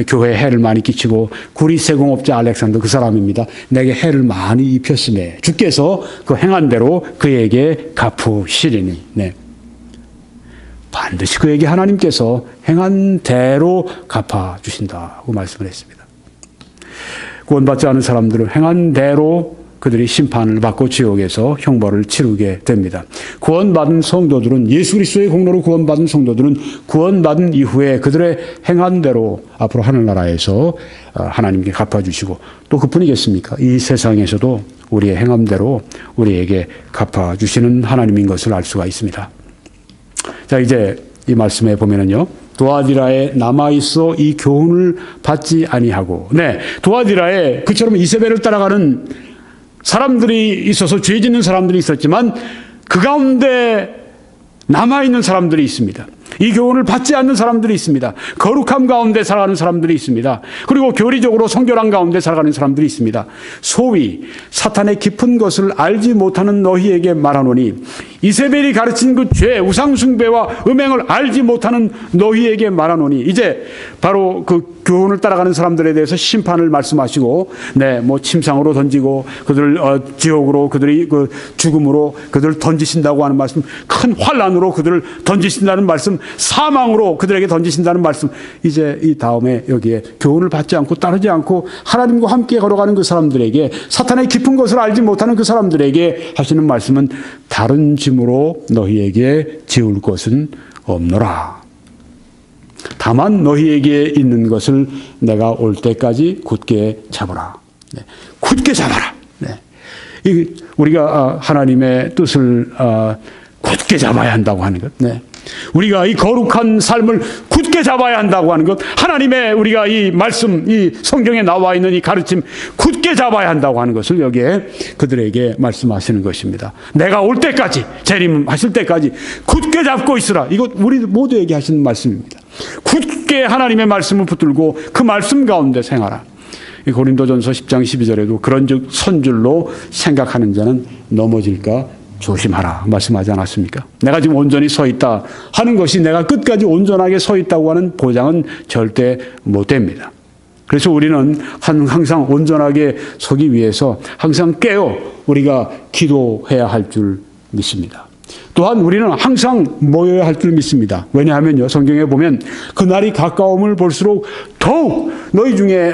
교회에 해를 많이 끼치고 구리 세공업자 알렉산더 그 사람입니다. 내게 해를 많이 입혔음에 주께서 그 행한 대로 그에게 갚으시리니. 네. 반드시 그에게 하나님께서 행한 대로 갚아주신다고 말씀을 했습니다. 구원받지 않은 사람들은 행한 대로 그들이 심판을 받고 지옥에서 형벌을 치르게 됩니다. 구원받은 성도들은 예수 그리스도의 공로로 구원받은 성도들은 구원받은 이후에 그들의 행한 대로 앞으로 하늘나라에서 하나님께 갚아주시고 또 그뿐이겠습니까? 이 세상에서도 우리의 행함대로 우리에게 갚아주시는 하나님인 것을 알 수가 있습니다. 자, 이제 이 말씀에 보면은요. 도아디라에 남아있어 이 교훈을 받지 아니하고, 네, 도아디라에 그처럼 이세벨을 따라가는 사람들이 있어서 죄 짓는 사람들이 있었지만 그 가운데 남아있는 사람들이 있습니다. 이 교훈을 받지 않는 사람들이 있습니다. 거룩함 가운데 살아가는 사람들이 있습니다. 그리고 교리적으로 성결함 가운데 살아가는 사람들이 있습니다. 소위 사탄의 깊은 것을 알지 못하는 너희에게 말하노니 이세벨이 가르친 그 죄, 우상숭배와 음행을 알지 못하는 너희에게 말하노니 이제 바로 그 교훈을 따라가는 사람들에 대해서 심판을 말씀하시고 네, 뭐 침상으로 던지고 그들을 지옥으로 그들이 그 죽음으로 그들을 던지신다고 하는 말씀, 큰 환난으로 그들을 던지신다는 말씀, 사망으로 그들에게 던지신다는 말씀. 이제 이 다음에 여기에 교훈을 받지 않고 따르지 않고 하나님과 함께 걸어가는 그 사람들에게 사탄의 깊은 것을 알지 못하는 그 사람들에게 하시는 말씀은 다른 짐으로 너희에게 지울 것은 없노라. 다만 너희에게 있는 것을 내가 올 때까지 굳게 잡으라. 네. 굳게 잡아라. 네. 우리가 하나님의 뜻을 굳게 잡아야 한다고 하는 것. 네. 우리가 이 거룩한 삶을 굳게 잡아야 한다고 하는 것. 하나님의 우리가 이 말씀, 이 성경에 나와 있는 이 가르침 굳게 잡아야 한다고 하는 것을 여기에 그들에게 말씀하시는 것입니다. 내가 올 때까지, 재림하실 때까지 굳게 잡고 있으라. 이것 우리 모두에게 하시는 말씀입니다. 굳게 하나님의 말씀을 붙들고 그 말씀 가운데 생활하라. 고린도전서 10장 12절에도 그런즉 선줄로 생각하는 자는 넘어질까 조심하라 말씀하지 않았습니까? 내가 지금 온전히 서 있다 하는 것이 내가 끝까지 온전하게 서 있다고 하는 보장은 절대 못 됩니다. 그래서 우리는 항상 온전하게 서기 위해서 항상 깨어 우리가 기도해야 할 줄 믿습니다. 또한 우리는 항상 모여야 할 줄 믿습니다. 왜냐하면요, 성경에 보면 그날이 가까움을 볼수록 더욱 너희 중에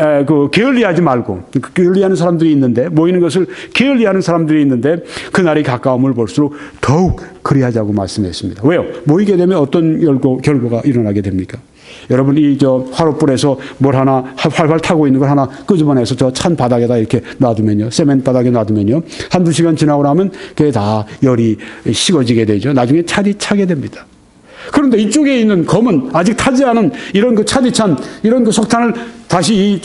게을리하지 말고, 게을리하는 사람들이 있는데, 모이는 것을 게을리하는 사람들이 있는데 그날이 가까움을 볼수록 더욱 그리하자고 말씀했습니다. 왜요? 모이게 되면 어떤 결과가 일어나게 됩니까? 여러분 화롯불에서 뭘 하나 활활 타고 있는 걸 하나 끄집어내서 저 찬 바닥에다 이렇게 놔두면요, 세멘 바닥에 놔두면요, 한두 시간 지나고 나면 그게 다 열이 식어지게 되죠. 나중에 차디 차게 됩니다. 그런데 이쪽에 있는 검은 아직 타지 않은 이런 그 차디찬 이런 그 석탄을 다시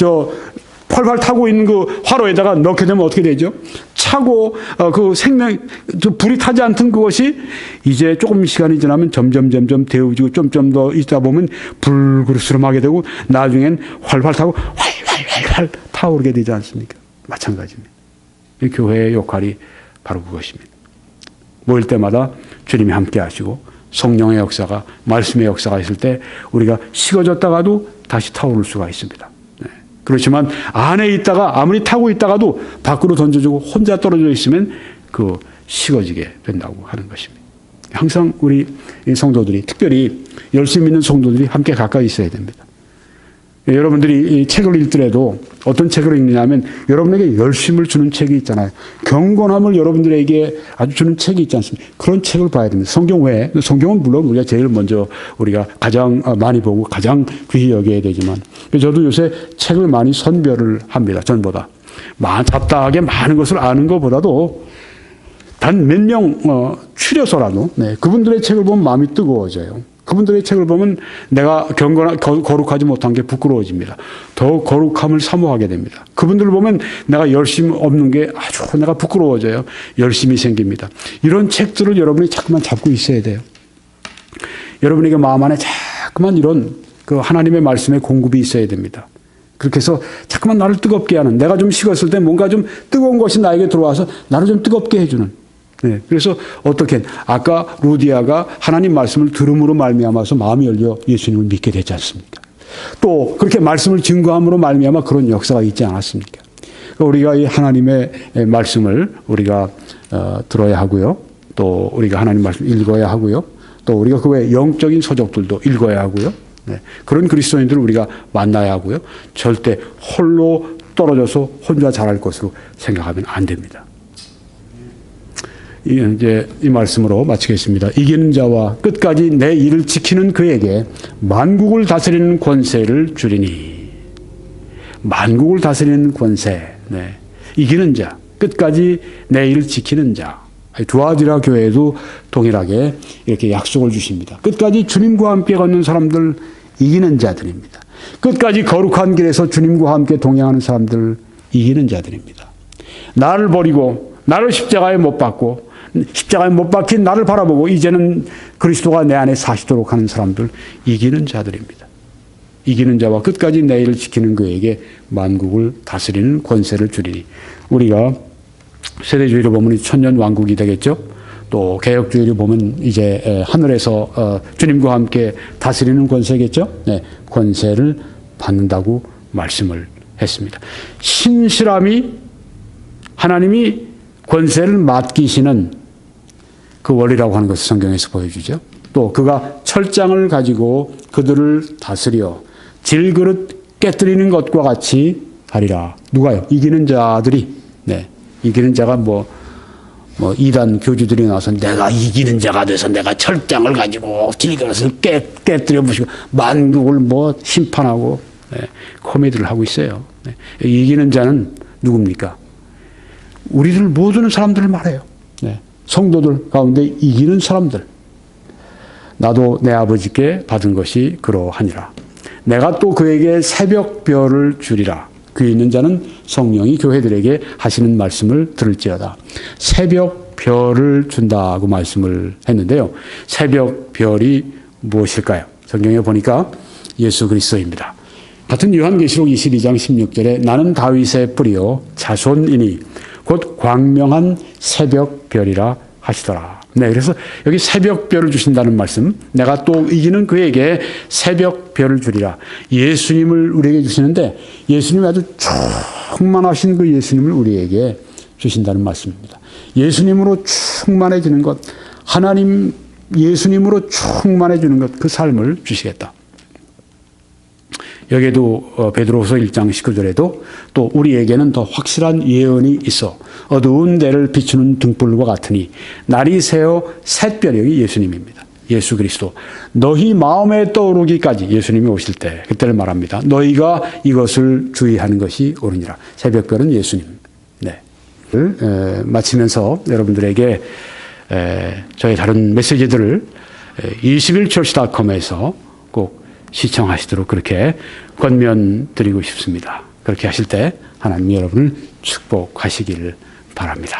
활활 타고 있는 그 화로에다가 넣게 되면 어떻게 되죠? 차고 불이 타지 않던 그것이 이제 조금 시간이 지나면 점점 데워지고 좀 더 있다 보면 불그스름하게 되고 나중엔 활활 타고 활활 타오르게 되지 않습니까? 마찬가지입니다. 이 교회의 역할이 바로 그것입니다. 모일 때마다 주님이 함께 하시고 성령의 역사가, 말씀의 역사가 있을 때 우리가 식어졌다가도 다시 타오를 수가 있습니다. 그렇지만 안에 있다가 아무리 타고 있다가도 밖으로 던져주고 혼자 떨어져 있으면 그 식어지게 된다고 하는 것입니다. 항상 우리 성도들이, 특별히 열심히 있는 성도들이 함께 가까이 있어야 됩니다. 여러분들이 이 책을 읽더라도 어떤 책을 읽느냐면 여러분에게 열심을 주는 책이 있잖아요. 경건함을 여러분들에게 아주 주는 책이 있지 않습니까? 그런 책을 봐야 됩니다. 성경 외에, 성경은 물론 우리가 제일 먼저 우리가 가장 많이 보고 가장 귀히 여겨야 되지만, 저도 요새 책을 많이 선별을 합니다. 전보다. 잡다하게 많은 것을 아는 것보다도 단 몇 명 추려서라도 그분들의 책을 보면 마음이 뜨거워져요. 그분들의 책을 보면 내가 거룩하지 못한 게 부끄러워집니다. 더 거룩함을 사모하게 됩니다. 그분들을 보면 내가 열심히 없는 게 아주 내가 부끄러워져요. 열심히 생깁니다. 이런 책들을 여러분이 자꾸만 잡고 있어야 돼요. 여러분에게 마음 안에 자꾸만 이런 그 하나님의 말씀의 공급이 있어야 됩니다. 그렇게 해서 자꾸만 나를 뜨겁게 하는, 내가 좀 식었을 때 뭔가 좀 뜨거운 것이 나에게 들어와서 나를 좀 뜨겁게 해주는. 그래서 어떻게 아까 루디아가 하나님 말씀을 들음으로 말미암아서 마음이 열려 예수님을 믿게 되지 않습니까? 또 그렇게 말씀을 증거함으로 말미암아 그런 역사가 있지 않았습니까? 우리가 이 하나님의 말씀을 우리가 들어야 하고요. 또 우리가 하나님 말씀 읽어야 하고요. 또 우리가 그 외에 영적인 서적들도 읽어야 하고요. 그런 그리스도인들을 우리가 만나야 하고요. 절대 홀로 떨어져서 혼자 잘할 것으로 생각하면 안 됩니다. 이제 이 말씀으로 마치겠습니다. 이기는 자와 끝까지 내 일을 지키는 그에게 만국을 다스리는 권세를 주리니. 만국을 다스리는 권세. 이기는 자, 끝까지 내 일을 지키는 자. 두아디라 교회에도 동일하게 이렇게 약속을 주십니다. 끝까지 주님과 함께 걷는 사람들, 이기는 자들입니다. 끝까지 거룩한 길에서 주님과 함께 동행하는 사람들, 이기는 자들입니다. 나를 버리고 나를 십자가에 못 박고 십자가에 못 박힌 나를 바라보고 이제는 그리스도가 내 안에 사시도록 하는 사람들, 이기는 자들입니다. 이기는 자와 끝까지 내 일을 지키는 그에게 만국을 다스리는 권세를 주리니. 우리가 세대주의로 보면 천년 왕국이 되겠죠. 또 개혁주의로 보면 이제 하늘에서 주님과 함께 다스리는 권세겠죠. 권세를 받는다고 말씀을 했습니다. 신실함이 하나님이 권세를 맡기시는 그 원리라고 하는 것을 성경에서 보여주죠. 또 그가 철장을 가지고 그들을 다스려 질그릇 깨뜨리는 것과 같이 하리라. 누가요? 이기는 자들이. 이기는 자가 이단 교주들이 나와서 내가 이기는 자가 돼서 내가 철장을 가지고 질그릇을 깨뜨려 부시고 만국을 심판하고 코미디를 하고 있어요. 이기는 자는 누굽니까? 우리들 모든 사람들을 말해요. 성도들 가운데 이기는 사람들. 나도 내 아버지께 받은 것이 그러하니라. 내가 또 그에게 새벽별을 주리라. 귀 있는 자는 성령이 교회들에게 하시는 말씀을 들을지어다. 새벽별을 준다고 말씀을 했는데요. 새벽별이 무엇일까요? 성경에 보니까 예수 그리스도입니다. 같은 요한계시록 22장 16절에 나는 다윗의 뿌리요 자손이니 곧 광명한 새벽별이라 하시더라. 그래서 여기 새벽별을 주신다는 말씀, 내가 또 이기는 그에게 새벽별을 주리라. 예수님을 우리에게 주시는데 예수님이 아주 충만하신 그 예수님을 우리에게 주신다는 말씀입니다. 예수님으로 충만해지는 것, 하나님 예수님으로 충만해지는 것, 그 삶을 주시겠다. 여기에도 베드로후서 1장 19절에도 또 우리에게는 더 확실한 예언이 있어 어두운 데를 비추는 등불과 같으니 날이 새어 샛별이, 여기 예수님입니다. 예수 그리스도. 너희 마음에 떠오르기까지, 예수님이 오실 때 그때를 말합니다. 너희가 이것을 주의하는 것이 옳으니라. 새벽별은 예수님. 마치면서 여러분들에게 저희 다른 메시지들을 21church.com에서 꼭 시청하시도록 그렇게 권면드리고 싶습니다. 그렇게 하실 때 하나님이 여러분을 축복하시기를 바랍니다.